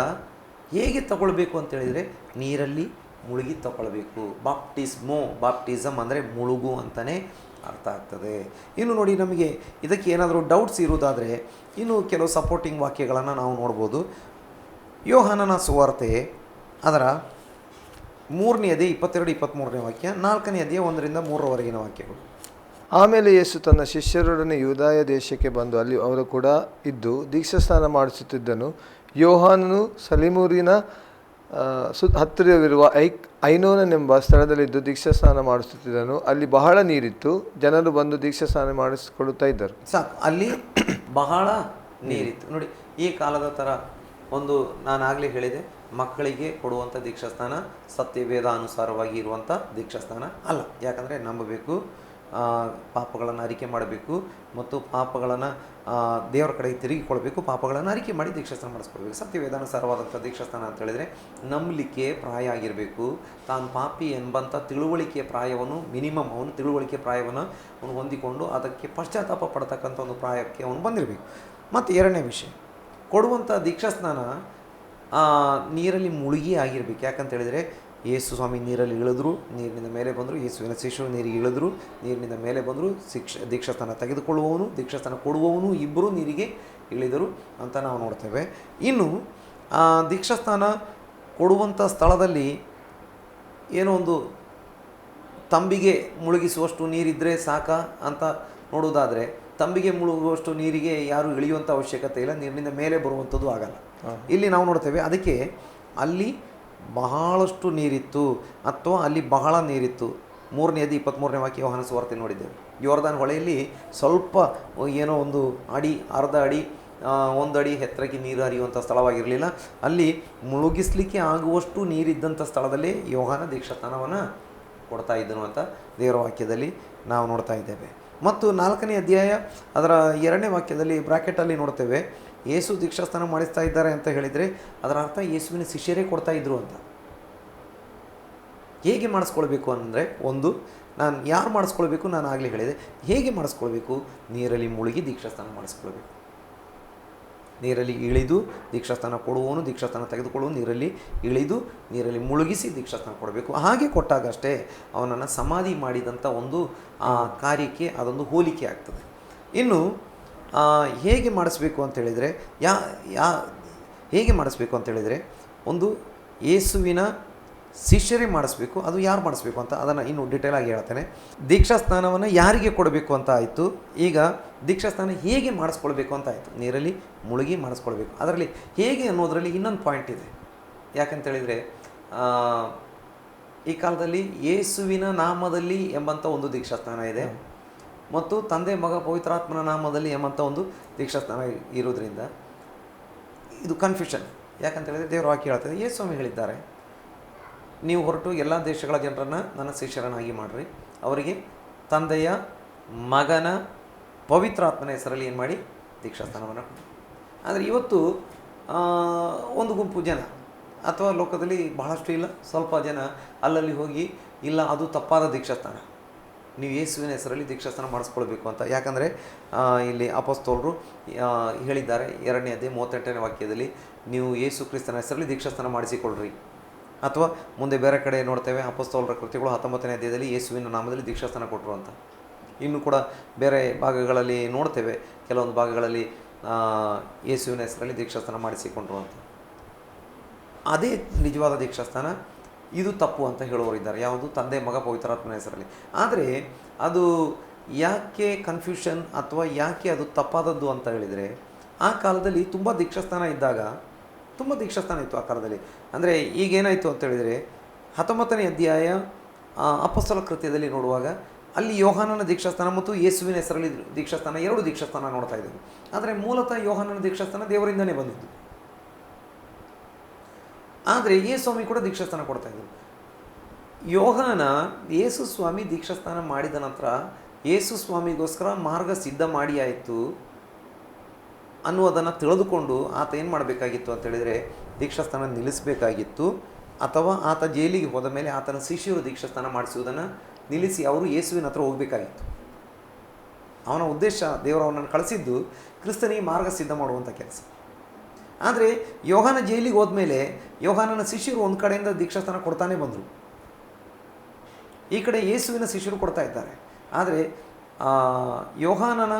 ಹೇಗೆ ತಗೊಳ್ಬೇಕು ಅಂತೇಳಿದರೆ ನೀರಲ್ಲಿ ಮುಳುಗಿ ತಗೊಳ್ಬೇಕು. ಬಾಪ್ಟಿಸಮ್ ಅಂದರೆ ಮುಳುಗು ಅಂತಲೇ ಅರ್ಥ ಆಗ್ತದೆ. ಇನ್ನು ನೋಡಿ, ನಮಗೆ ಇದಕ್ಕೆ ಏನಾದರೂ ಡೌಟ್ಸ್ ಇರುವುದಾದರೆ ಇನ್ನು ಕೆಲವು ಸಪೋರ್ಟಿಂಗ್ ವಾಕ್ಯಗಳನ್ನು ನಾವು ನೋಡ್ಬೋದು. ಯೋಹಾನನ ಸುವಾರ್ತೆ ಅದರ 3ನೇ ಅಧ್ಯಾಯ 22-23ನೇ ವಾಕ್ಯ, 4ನೇ ಅಧ್ಯಾಯ 1-3 ವಾಕ್ಯಗಳು. ಆಮೇಲೆ ಯೇಸು ತನ್ನ ಶಿಷ್ಯರೊಡನೆ ಯೂದಾಯ ದೇಶಕ್ಕೆ ಬಂದು ಅಲ್ಲಿ ಅವರು ಕೂಡ ಇದ್ದು ದೀಕ್ಷಾಸ್ನಾನ ಮಾಡಿಸುತ್ತಿದ್ದನು. ಯೋಹಾನನು ಸಲಿಮೂರಿನ ಹತ್ತಿರವಿರುವ ಐನೋನನೆಂಬ ಸ್ಥಳದಲ್ಲಿದ್ದು ದೀಕ್ಷಾಸ್ನಾನ ಮಾಡಿಸುತ್ತಿದ್ದನು. ಅಲ್ಲಿ ಬಹಳ ನೀರಿತ್ತು, ಜನರು ಬಂದು ದೀಕ್ಷಾಸ್ನಾನ ಮಾಡಿಸಿಕೊಳ್ಳುತ್ತಾ ಇದ್ದರು. ಸಾಕು, ಅಲ್ಲಿ ಬಹಳ ನೀರಿತ್ತು. ನೋಡಿ, ಈ ಕಾಲದ ಥರ ಒಂದು ನಾನಾಗಲೇ ಹೇಳಿದೆ, ಮಕ್ಕಳಿಗೆ ಕೊಡುವಂಥ ದೀಕ್ಷಾಸ್ನಾನ ಸತ್ಯವೇದಾನುಸಾರವಾಗಿ ಇರುವಂಥ ದೀಕ್ಷಾಸ್ನಾನ ಅಲ್ಲ. ಯಾಕಂದರೆ ನಂಬಬೇಕು, ಪಾಪಗಳನ್ನು ಅರಿಕೆ ಮಾಡಬೇಕು ಮತ್ತು ಪಾಪಗಳನ್ನು ದೇವರ ಕಡೆಗೆ ತಿರುಗಿಕೊಳ್ಬೇಕು, ಪಾಪಗಳನ್ನು ಅರಿಕೆ ಮಾಡಿ ದೀಕ್ಷಾಸ್ನಾನ ಮಾಡಿಸ್ಕೊಳ್ಬೇಕು. ಸತ್ಯವೇದಾನುಸಾರವಾದಂಥ ದೀಕ್ಷಾಸ್ನಾನ ಅಂತ ಹೇಳಿದರೆ ನಂಬಲಿಕ್ಕೆ ಪ್ರಾಯ ಆಗಿರಬೇಕು. ತಾನು ಪಾಪಿ ಎಂಬಂಥ ತಿಳುವಳಿಕೆಯ ಪ್ರಾಯವನ್ನು ಮಿನಿಮಮ್ ಅವನು ತಿಳುವಳಿಕೆ ಪ್ರಾಯವನ್ನು ಅವನು ಹೊಂದಿಕೊಂಡು ಅದಕ್ಕೆ ಪಶ್ಚಾತ್ತಾಪ ಪಡ್ತಕ್ಕಂಥ ಒಂದು ಪ್ರಾಯಕ್ಕೆ ಅವನು ಬಂದಿರಬೇಕು. ಮತ್ತು 2ನೇ ವಿಷಯ, ಕೊಡುವಂಥ ದೀಕ್ಷಾಸ್ನಾನ ನೀರಲ್ಲಿ ಮುಳುಗಿ ಆಗಿರಬೇಕು. ಯಾಕಂತೇಳಿದರೆ ಯೇಸು ಸ್ವಾಮಿ ನೀರಲ್ಲಿ ಇಳಿದ್ರು, ನೀರಿನಿಂದ ಮೇಲೆ ಬಂದರು. ಯೇಸುವಿನ ಶಿಷ್ಯರು ನೀರಿಗೆ ಇಳಿದ್ರು, ನೀರಿನಿಂದ ಮೇಲೆ ಬಂದರು. ದೀಕ್ಷಾಸ್ನಾನ ತೆಗೆದುಕೊಳ್ಳುವವನು, ದೀಕ್ಷಾಸ್ನಾನ ಕೊಡುವವನು ಇಬ್ಬರು ನೀರಿಗೆ ಇಳಿದರು ಅಂತ ನಾವು ನೋಡ್ತೇವೆ. ಇನ್ನು ದೀಕ್ಷಾಸ್ನಾನ ಕೊಡುವಂಥ ಸ್ಥಳದಲ್ಲಿ ಏನೋ ಒಂದು ತಂಬಿಗೆ ಮುಳುಗಿಸುವಷ್ಟು ನೀರಿದ್ದರೆ ಸಾಕಾ ಅಂತ ನೋಡೋದಾದರೆ, ತಂಬಿಗೆ ಮುಳುಗುವಷ್ಟು ನೀರಿಗೆ ಯಾರು ಇಳಿಯುವಂಥ ಅವಶ್ಯಕತೆ ಇಲ್ಲ, ನೀರಿನಿಂದ ಮೇಲೆ ಬರುವಂಥದ್ದು ಆಗಲ್ಲ. ಇಲ್ಲಿ ನಾವು ನೋಡ್ತೇವೆ, ಅದಕ್ಕೆ ಅಲ್ಲಿ ಬಹಳಷ್ಟು ನೀರಿತ್ತು ಅಥವಾ ಅಲ್ಲಿ ಬಹಳ ನೀರಿತ್ತು. 3ನೇ ಅಧ್ಯಾಯ 23ನೇ ವಾಕ್ಯ ಯೋಹಾನ ಸುವಾರ್ತೆ ನೋಡಿದ್ದೇವೆ. ಯೋರ್ದಾನ್ ಹೊಳೆಯಲ್ಲಿ ಸ್ವಲ್ಪ ಏನೋ ಒಂದು ಅಡಿ, ಅರ್ಧ ಅಡಿ ಒಂದು ಅಡಿ ಎತ್ತರಕ್ಕೆ ನೀರು ಹರಿಯುವಂಥ ಸ್ಥಳವಾಗಿರಲಿಲ್ಲ. ಅಲ್ಲಿ ಮುಳುಗಿಸ್ಲಿಕ್ಕೆ ಆಗುವಷ್ಟು ನೀರಿದ್ದಂಥ ಸ್ಥಳದಲ್ಲಿ ಯೋಹಾನ ದೀಕ್ಷಾಸ್ನಾನವನ್ನು ಕೊಡ್ತಾ ಇದ್ದನು ಅಂತ ದೇವರ ವಾಕ್ಯದಲ್ಲಿ ನಾವು ನೋಡ್ತಾ ಇದ್ದೇವೆ. ಮತ್ತು 4ನೇ ಅಧ್ಯಾಯ ಅದರ 2ನೇ ವಾಕ್ಯದಲ್ಲಿ ಬ್ರಾಕೆಟಲ್ಲಿ ನೋಡ್ತೇವೆ, ಯೇಸು ದೀಕ್ಷಾಸ್ನಾನ ಮಾಡಿಸ್ತಾ ಇದ್ದಾರೆ ಅಂತ ಹೇಳಿದರೆ ಅದರ ಅರ್ಥ ಯೇಸುವಿನ ಶಿಷ್ಯರೇ ಕೊಡ್ತಾ ಇದ್ರು ಅಂತ. ಹೇಗೆ ಮಾಡಿಸ್ಕೊಳ್ಬೇಕು ಅಂದರೆ, ಒಂದು, ನಾನು ಯಾರು ಮಾಡಿಸ್ಕೊಳ್ಬೇಕು, ನಾನು ಆಗಲೇ ಹೇಳಿದೆ. ಹೇಗೆ ಮಾಡಿಸ್ಕೊಳ್ಬೇಕು? ನೀರಲ್ಲಿ ಮುಳುಗಿ ದೀಕ್ಷಾಸ್ನಾನ ಮಾಡಿಸ್ಕೊಳ್ಬೇಕು. ನೀರಲ್ಲಿ ಇಳಿದು ದೀಕ್ಷಾಸ್ನಾನ ಕೊಡುವವನು, ದೀಕ್ಷಾಸ್ನಾನ ತೆಗೆದುಕೊಳ್ಳುವನು ನೀರಲ್ಲಿ ಇಳಿದು ನೀರಲ್ಲಿ ಮುಳುಗಿಸಿ ದೀಕ್ಷಾಸ್ನಾನ ಕೊಡಬೇಕು. ಹಾಗೆ ಕೊಟ್ಟಾಗ ಅಷ್ಟೇ ಅವನನ್ನು ಸಮಾಧಿ ಮಾಡಿದಂಥ ಒಂದು ಕಾರ್ಯಕ್ಕೆ ಅದೊಂದು ಹೋಲಿಕೆ ಆಗ್ತದೆ. ಇನ್ನು ಹೇಗೆ ಮಾಡಿಸ್ಬೇಕು ಅಂತೇಳಿದರೆ, ಹೇಗೆ ಮಾಡಿಸ್ಬೇಕು ಅಂತೇಳಿದರೆ, ಒಂದು ಯೇಸುವಿನ ಶಿಷ್ಯರೇ ಮಾಡಿಸ್ಬೇಕು. ಅದು ಯಾರು ಮಾಡಿಸ್ಬೇಕು ಅಂತ ಅದನ್ನು ಇನ್ನೂ ಡಿಟೇಲಾಗಿ ಹೇಳ್ತೇನೆ. ದೀಕ್ಷಾಸ್ನಾನವನ್ನು ಯಾರಿಗೆ ಕೊಡಬೇಕು ಅಂತ ಆಯಿತು. ಈಗ ದೀಕ್ಷಾಸ್ನಾನ ಹೇಗೆ ಮಾಡಿಸ್ಕೊಳ್ಬೇಕು ಅಂತ ಆಯಿತು. ನೀರಲ್ಲಿ ಮುಳುಗಿ ಮಾಡಿಸ್ಕೊಳ್ಬೇಕು. ಅದರಲ್ಲಿ ಹೇಗೆ ಅನ್ನೋದರಲ್ಲಿ ಇನ್ನೊಂದು ಪಾಯಿಂಟ್ ಇದೆ. ಯಾಕಂತೇಳಿದರೆ, ಈ ಕಾಲದಲ್ಲಿ ಯೇಸುವಿನ ನಾಮದಲ್ಲಿ ಎಂಬಂಥ ಒಂದು ದೀಕ್ಷಾಸ್ನಾನ ಇದೆ, ಮತ್ತು ತಂದೆ ಮಗ ಪವಿತ್ರಾತ್ಮನ ನಾಮದಲ್ಲಿ ಎಂಬಂಥ ಒಂದು ದೀಕ್ಷಾಸ್ನಾನ ಇರೋದ್ರಿಂದ ಇದು ಕನ್ಫ್ಯೂಷನ್. ಯಾಕಂತೇಳಿದರೆ ದೇವರ ವಾಕ್ಯ ಹೇಳ್ತದೆ, ಯೇಸು ಸ್ವಾಮಿ ಹೇಳಿದ್ದಾರೆ, ನೀವು ಹೊರಟು ಎಲ್ಲ ದೇಶಗಳ ಜನರನ್ನು ನನ್ನ ಶಿಷ್ಯರನ್ನಾಗಿ ಮಾಡಿರಿ, ಅವರಿಗೆ ತಂದೆಯ ಮಗನ ಪವಿತ್ರಾತ್ಮನ ಹೆಸರಲ್ಲಿ ಏನು ಮಾಡಿ ದೀಕ್ಷಾಸ್ನಾನವನ್ನು ಕೊಡಿ. ಆದರೆ ಇವತ್ತು ಒಂದು ಗುಂಪು ಜನ ಅಥವಾ ಲೋಕದಲ್ಲಿ ಬಹಳಷ್ಟು ಇಲ್ಲ, ಸ್ವಲ್ಪ ಜನ ಅಲ್ಲಲ್ಲಿ ಹೋಗಿ, ಇಲ್ಲ ಅದು ತಪ್ಪಾದ ದೀಕ್ಷಾಸ್ನಾನ, ನೀವು ಯೇಸುವಿನ ಹೆಸರಲ್ಲಿ ದೀಕ್ಷಾಸ್ನಾನ ಮಾಡಿಸ್ಕೊಳ್ಬೇಕು ಅಂತ. ಯಾಕಂದರೆ ಇಲ್ಲಿ ಅಪೊಸ್ತಲರು ಹೇಳಿದ್ದಾರೆ 2ನೇ ಅಧ್ಯಾಯ 38ನೇ ವಾಕ್ಯದಲ್ಲಿ, ನೀವು ಯೇಸು ಕ್ರಿಸ್ತನ ಹೆಸರಲ್ಲಿ ದೀಕ್ಷಾಸ್ನಾನ ಮಾಡಿಸಿಕೊಳ್ಳ್ರಿ. ಅಥವಾ ಮುಂದೆ ಬೇರೆ ಕಡೆ ನೋಡ್ತೇವೆ, ಅಪೊಸ್ತಲರ ಕೃತ್ಯಗಳು 19ನೇ ಅಧ್ಯಾಯದಲ್ಲಿ ಯೇಸುವಿನ ನಾಮದಲ್ಲಿ ದೀಕ್ಷಾಸ್ನಾನ ಕೊಟ್ಟರು ಅಂತ. ಇನ್ನು ಕೂಡ ಬೇರೆ ಭಾಗಗಳಲ್ಲಿ ನೋಡ್ತೇವೆ, ಕೆಲವೊಂದು ಭಾಗಗಳಲ್ಲಿ ಯೇಸುವಿನ ಹೆಸರಲ್ಲಿ ದೀಕ್ಷಾಸ್ನಾನ ಮಾಡಿಸಿಕೊಂಡ್ರು ಅಂತ. ಅದೇ ನಿಜವಾದ ದೀಕ್ಷಾಸ್ನಾನ, ಇದು ತಪ್ಪು ಅಂತ ಹೇಳುವವರಿದ್ದಾರೆ. ಯಾವುದು? ತಂದೆ ಮಗ ಪವಿತ್ರಾತ್ಮನ ಹೆಸರಲ್ಲಿ. ಆದರೆ ಅದು ಯಾಕೆ ಕನ್ಫ್ಯೂಷನ್ ಅಥವಾ ಯಾಕೆ ಅದು ತಪ್ಪಾದದ್ದು ಅಂತ ಹೇಳಿದರೆ, ಆ ಕಾಲದಲ್ಲಿ ತುಂಬ ದೀಕ್ಷಾಸ್ನಾನ ಇತ್ತು ಆ ಕಾಲದಲ್ಲಿ. ಅಂದರೆ ಈಗೇನಾಯಿತು ಅಂತ ಹೇಳಿದರೆ, 19ನೇ ಅಧ್ಯಾಯ ಅಪೊಸ್ತಲ ಕೃತ್ಯದಲ್ಲಿ ನೋಡುವಾಗ ಅಲ್ಲಿ ಯೋಹಾನನ ದೀಕ್ಷಾಸ್ನಾನ ಮತ್ತು ಯೇಸುವಿನ ಹೆಸರಲ್ಲಿ ದೀಕ್ಷಾಸ್ನಾನ, 2 ದೀಕ್ಷಾಸ್ನಾನ ನೋಡ್ತಾ ಇದ್ದೇವೆ. ಆದರೆ ಮೂಲತಃ ಯೋಹಾನನ ದೀಕ್ಷಾಸ್ನಾನ ದೇವರಿಂದನೇ ಬಂದಿದ್ದು. ಆದರೆ ಯೇಸು ಸ್ವಾಮಿ ಕೂಡ ದೀಕ್ಷಾಸ್ನಾನ ಕೊಡ್ತಾಯಿದ್ರು. ಯೇಸು ಸ್ವಾಮಿ ದೀಕ್ಷಾಸ್ನಾನ ಮಾಡಿದ ನಂತರ ಯೇಸು ಸ್ವಾಮಿಗೋಸ್ಕರ ಮಾರ್ಗ ಸಿದ್ಧ ಮಾಡಿ ಆಯಿತು ಅನ್ನುವುದನ್ನು ತಿಳಿದುಕೊಂಡು ಆತ ಏನು ಮಾಡಬೇಕಾಗಿತ್ತು ಅಂತ ಹೇಳಿದರೆ, ದೀಕ್ಷಾಸ್ನಾನ ನಿಲ್ಲಿಸಬೇಕಾಗಿತ್ತು. ಅಥವಾ ಆತ ಜೈಲಿಗೆ ಹೋದ ಮೇಲೆ ಆತನ ಶಿಷ್ಯರು ದೀಕ್ಷಾಸ್ನಾನ ಮಾಡಿಸುವುದನ್ನು ನಿಲ್ಲಿಸಿ ಅವರು ಯೇಸುವಿನ ಹತ್ರ ಹೋಗಬೇಕಾಗಿತ್ತು. ಅವನ ಉದ್ದೇಶ, ದೇವರು ಅವನನ್ನು ಕಳಿಸಿದ್ದು ಕ್ರಿಸ್ತನಿಗೆ ಮಾರ್ಗ ಸಿದ್ಧ ಮಾಡುವಂಥ ಕೆಲಸ. ಆದರೆ ಯೋಹಾನ ಜೈಲಿಗೆ ಹೋದ್ಮೇಲೆ ಯೋಹಾನನ ಶಿಷ್ಯರು ಒಂದು ಕಡೆಯಿಂದ ದೀಕ್ಷಾಸ್ನಾನ ಕೊಡ್ತಾನೆ ಬಂದರು, ಈ ಕಡೆ ಯೇಸುವಿನ ಶಿಷ್ಯರು ಕೊಡ್ತಾ ಇದ್ದಾರೆ. ಆದರೆ ಯೋಹಾನನ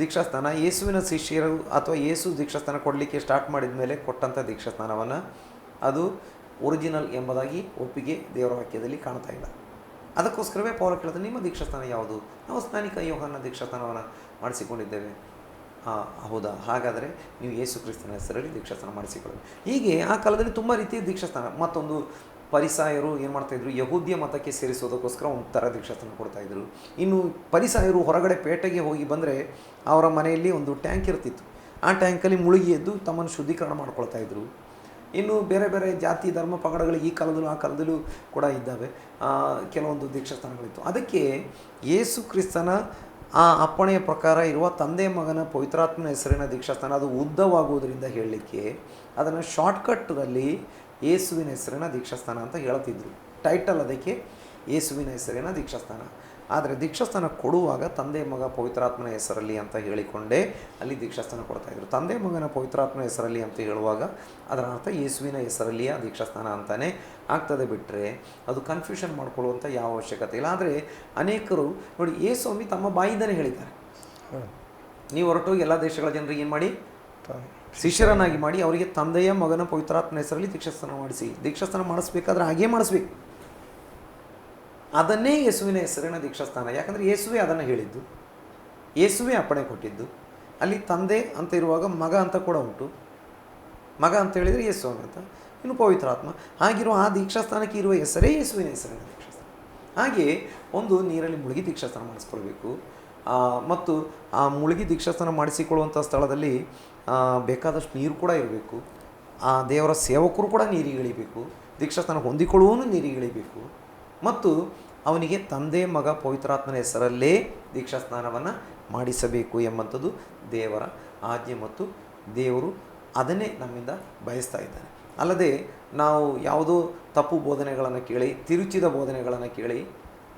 ದೀಕ್ಷಾಸ್ನಾನ ಯೇಸುವಿನ ಶಿಷ್ಯರು ಅಥವಾ ಯೇಸು ದೀಕ್ಷಾಸ್ನಾನ ಕೊಡಲಿಕ್ಕೆ ಸ್ಟಾರ್ಟ್ ಮಾಡಿದ ಮೇಲೆ ಕೊಟ್ಟಂಥ ದೀಕ್ಷಾಸ್ನಾನವನ್ನು ಅದು ಒರಿಜಿನಲ್ ಎಂಬುದಾಗಿ ಒಪ್ಪಿಗೆ ದೇವರ ವಾಕ್ಯದಲ್ಲಿ ಕಾಣ್ತಾ ಇಲ್ಲ. ಅದಕ್ಕೋಸ್ಕರವೇ ಪೌಲ ಕೇಳಿದ್ರೆ, ನಿಮ್ಮ ದೀಕ್ಷಾಸ್ನಾನ ಯಾವುದು? ನಾವು ಸ್ನಾನಿಕ ಯೋಹಾನನ ದೀಕ್ಷಾಸ್ನಾನವನ್ನು ಮಾಡಿಸಿಕೊಂಡಿದ್ದೇವೆ. ಹೌದಾ, ಹಾಗಾದರೆ ನೀವು ಯೇಸು ಕ್ರಿಸ್ತನ ಹೆಸರಲ್ಲಿ ದೀಕ್ಷಾಸ್ನಾನ ಮಾಡಿಸಿಕೊಳ್ಳಿ. ಹೀಗೆ ಆ ಕಾಲದಲ್ಲಿ ತುಂಬ ರೀತಿಯ ದೀಕ್ಷಾಸ್ನಾನ. ಮತ್ತೊಂದು, ಪರಿಸಾಯರು ಏನು ಮಾಡ್ತಾಯಿದ್ರು, ಯಹೂದ್ಯ ಮತಕ್ಕೆ ಸೇರಿಸೋದಕ್ಕೋಸ್ಕರ ಒಂದು ಥರ ದೀಕ್ಷಾಸ್ನಾನ ಕೊಡ್ತಾಯಿದ್ರು. ಇನ್ನು ಪರಿಸಾಯರು ಹೊರಗಡೆ ಪೇಟೆಗೆ ಹೋಗಿ ಬಂದರೆ ಅವರ ಮನೆಯಲ್ಲಿ ಒಂದು ಟ್ಯಾಂಕ್ ಇರ್ತಿತ್ತು, ಆ ಟ್ಯಾಂಕಲ್ಲಿ ಮುಳುಗಿ ಎದ್ದು ತಮ್ಮನ್ನು ಶುದ್ಧೀಕರಣ ಮಾಡ್ಕೊಳ್ತಾಯಿದ್ರು. ಇನ್ನು ಬೇರೆ ಬೇರೆ ಜಾತಿ ಧರ್ಮ ಪಂಗಡಗಳು ಈ ಕಾಲದಲ್ಲೂ ಆ ಕಾಲದಲ್ಲೂ ಕೂಡ ಇದ್ದಾವೆ, ಕೆಲವೊಂದು ದೀಕ್ಷಾಸ್ನಾನಗಳಿತ್ತು. ಅದಕ್ಕೆ ಯೇಸು ಕ್ರಿಸ್ತನ ಆ ಅಪ್ಪಣೆಯ ಪ್ರಕಾರ ಇರುವ ತಂದೆ ಮಗನ ಪವಿತ್ರಾತ್ಮನ ಹೆಸರಿನ ದೀಕ್ಷಾಸ್ನಾನ ಅದು ಉದ್ದವಾಗುವುದರಿಂದ ಹೇಳಲಿಕ್ಕೆ ಅದನ್ನು ಶಾರ್ಟ್ಕಟ್ಟಲ್ಲಿ ಯೇಸುವಿನ ಹೆಸರಿನ ದೀಕ್ಷಾಸ್ನಾನ ಅಂತ ಹೇಳ್ತಿದ್ರು. ಟೈಟಲ್ ಅದಕ್ಕೆ ಯೇಸುವಿನ ಹೆಸರಿನ ದೀಕ್ಷಾಸ್ನಾನ. ಆದರೆ ದೀಕ್ಷಾಸ್ನಾನ ಕೊಡುವಾಗ ತಂದೆ ಮಗ ಪವಿತ್ರಾತ್ಮನ ಹೆಸರಲ್ಲಿ ಅಂತ ಹೇಳಿಕೊಂಡೇ ಅಲ್ಲಿ ದೀಕ್ಷಾಸ್ನಾನ ಕೊಡ್ತಾಯಿದ್ರು. ತಂದೆ ಮಗನ ಪವಿತ್ರಾತ್ಮನ ಹೆಸರಲ್ಲಿ ಅಂತ ಹೇಳುವಾಗ ಅದರ ಅರ್ಥ ಯೇಸುವಿನ ಹೆಸರಲ್ಲಿಯ ದೀಕ್ಷಾಸ್ನಾನ ಅಂತಲೇ ಆಗ್ತದೆ, ಬಿಟ್ಟರೆ ಅದು ಕನ್ಫ್ಯೂಷನ್ ಮಾಡ್ಕೊಳ್ಳುವಂಥ ಯಾವ ಅವಶ್ಯಕತೆ ಇಲ್ಲ. ಆದರೆ ಅನೇಕರು ನೋಡಿ, ಯೇಸು ಸ್ವಾಮಿ ತಮ್ಮ ಬಾಯಿಂದನೇ ಹೇಳಿದ್ದಾರೆ, ನೀವು ಹೊರಟೋಗಿ ಎಲ್ಲ ದೇಶಗಳ ಜನರಿಗೆ ಏನು ಮಾಡಿ, ಶಿಷ್ಯರನ್ನಾಗಿ ಮಾಡಿ ಅವರಿಗೆ ತಂದೆಯ ಮಗನ ಪವಿತ್ರಾತ್ಮನ ಹೆಸರಲ್ಲಿ ದೀಕ್ಷಾಸ್ನಾನ ಮಾಡಿಸಿ. ದೀಕ್ಷಾಸ್ನಾನ ಮಾಡಿಸ್ಬೇಕಾದ್ರೆ ಹಾಗೇ ಮಾಡಿಸ್ಬೇಕು, ಅದನ್ನೇ ಯೇಸುವಿನ ಹೆಸರಿನ ದೀಕ್ಷಾಸ್ನಾನ. ಯಾಕಂದರೆ ಯೇಸುವೇ ಅದನ್ನು ಹೇಳಿದ್ದು, ಯೇಸುವೇ ಅಪ್ಪಣೆ ಕೊಟ್ಟಿದ್ದು. ಅಲ್ಲಿ ತಂದೆ ಅಂತ ಇರುವಾಗ ಮಗ ಅಂತ ಕೂಡ ಉಂಟು, ಮಗ ಅಂತ ಹೇಳಿದರೆ ಯೇಸು ಅಂತ, ಇನ್ನು ಪವಿತ್ರಾತ್ಮ. ಹಾಗಿರುವ ಆ ದೀಕ್ಷಾಸ್ನಾನಕ್ಕೆ ಇರುವ ಹೆಸರೇ ಯೇಸುವಿನ ಹೆಸರಿನ ದೀಕ್ಷಾಸ್ನಾನ. ಹಾಗೆ ಒಂದು ನೀರಲ್ಲಿ ಮುಳುಗಿ ದೀಕ್ಷಾಸ್ನಾನ ಮಾಡಿಸ್ಕೊಳ್ಬೇಕು. ಮತ್ತು ಆ ಮುಳುಗಿ ದೀಕ್ಷಾಸ್ನಾನ ಮಾಡಿಸಿಕೊಳ್ಳುವಂಥ ಸ್ಥಳದಲ್ಲಿ ಬೇಕಾದಷ್ಟು ನೀರು ಕೂಡ ಇರಬೇಕು. ಆ ದೇವರ ಸೇವಕರು ಕೂಡ ನೀರಿಗಿಳಿಬೇಕು, ದೀಕ್ಷಾಸ್ನಾನ ಹೊಂದಿಕೊಳ್ಳುವನು ನೀರಿಗಿಳಿಬೇಕು, ಮತ್ತು ಅವನಿಗೆ ತಂದೆ ಮಗ ಪವಿತ್ರಾತ್ಮನ ಹೆಸರಲ್ಲೇ ದೀಕ್ಷಾಸ್ನಾನವನ್ನು ಮಾಡಿಸಬೇಕು ಎಂಬಂಥದ್ದು ದೇವರ ಆಜ್ಞೆ, ಮತ್ತು ದೇವರು ಅದನ್ನೇ ನಮ್ಮಿಂದ ಬಯಸ್ತಾ ಇದ್ದಾನೆ. ಅಲ್ಲದೆ ನಾವು ಯಾವುದೋ ತಪ್ಪು ಬೋಧನೆಗಳನ್ನು ಕೇಳಿ, ತಿರುಚಿದ ಬೋಧನೆಗಳನ್ನು ಕೇಳಿ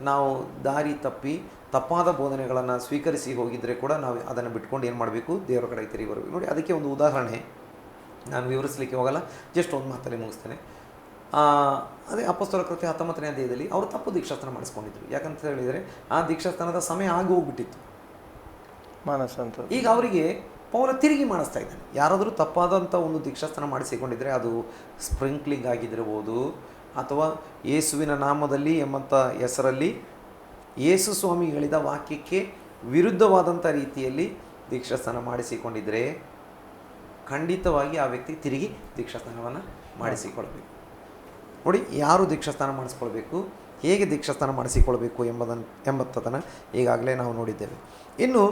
ನಾವು ದಾರಿ ತಪ್ಪಿ ತಪ್ಪಾದ ಬೋಧನೆಗಳನ್ನು ಸ್ವೀಕರಿಸಿ ಹೋಗಿದ್ದರೆ ಕೂಡ ನಾವು ಅದನ್ನು ಬಿಟ್ಕೊಂಡು ಏನು ಮಾಡಬೇಕು, ದೇವರ ಕಡೆ ತಿರುಗಿ ಬರಬೇಕು. ನೋಡಿ, ಅದಕ್ಕೆ ಒಂದು ಉದಾಹರಣೆ ನಾನು ವಿವರಿಸಲಿಕ್ಕೆ ಹೋಗಲ್ಲ, ಜಸ್ಟ್ ಒಂದು ಮಾತಲ್ಲಿ ಮುಗಿಸ್ತೇನೆ. ಅದೇ ಅಪೊಸ್ತಲರ ಕೃತ್ಯ 19ನೇ ಅಧ್ಯಾಯದಲ್ಲಿ ಅವರು ತಪ್ಪು ದೀಕ್ಷಾಸ್ನಾನ ಮಾಡಿಸ್ಕೊಂಡಿದ್ರು. ಯಾಕಂತ ಹೇಳಿದರೆ ಆ ದೀಕ್ಷಾಸ್ನಾನದ ಸಮಯ ಆಗಿ ಹೋಗ್ಬಿಟ್ಟಿತ್ತು. ಮಾನಸಂತ ಈಗ ಅವರಿಗೆ ಪೌಲ ತಿರುಗಿ ಮಾಡಿಸ್ತಾ ಇದ್ದಾನೆ. ಯಾರಾದರೂ ತಪ್ಪಾದಂಥ ಒಂದು ದೀಕ್ಷಾಸ್ನಾನ ಮಾಡಿಸಿಕೊಂಡಿದ್ದರೆ ಅದು ಸ್ಪ್ರಿಂಕ್ಲಿಂಗ್ ಆಗಿದ್ದಿರ್ಬೋದು, ಅಥವಾ ಯೇಸುವಿನ ನಾಮದಲ್ಲಿ ಎಂಬಂಥ ಹೆಸರಲ್ಲಿ ಯೇಸು ಸ್ವಾಮಿ ಹೇಳಿದ ವಾಕ್ಯಕ್ಕೆ ವಿರುದ್ಧವಾದಂಥ ರೀತಿಯಲ್ಲಿ ದೀಕ್ಷಾಸ್ನಾನ ಮಾಡಿಸಿಕೊಂಡಿದ್ದರೆ ಖಂಡಿತವಾಗಿ ಆ ವ್ಯಕ್ತಿ ತಿರುಗಿ ದೀಕ್ಷಾಸ್ನಾನವನ್ನು ಮಾಡಿಸಿಕೊಳ್ಬೇಕು. ನೋಡಿ, ಯಾರು ದೀಕ್ಷಾಸ್ನಾನ ಮಾಡಿಸ್ಕೊಳ್ಬೇಕು, ಹೇಗೆ ದೀಕ್ಷಾಸ್ನಾನ ಮಾಡಿಸಿಕೊಳ್ಬೇಕು ಎಂಬತ್ತದನ್ನು ಈಗಾಗಲೇ ನಾವು ನೋಡಿದ್ದೇವೆ. ಇನ್ನು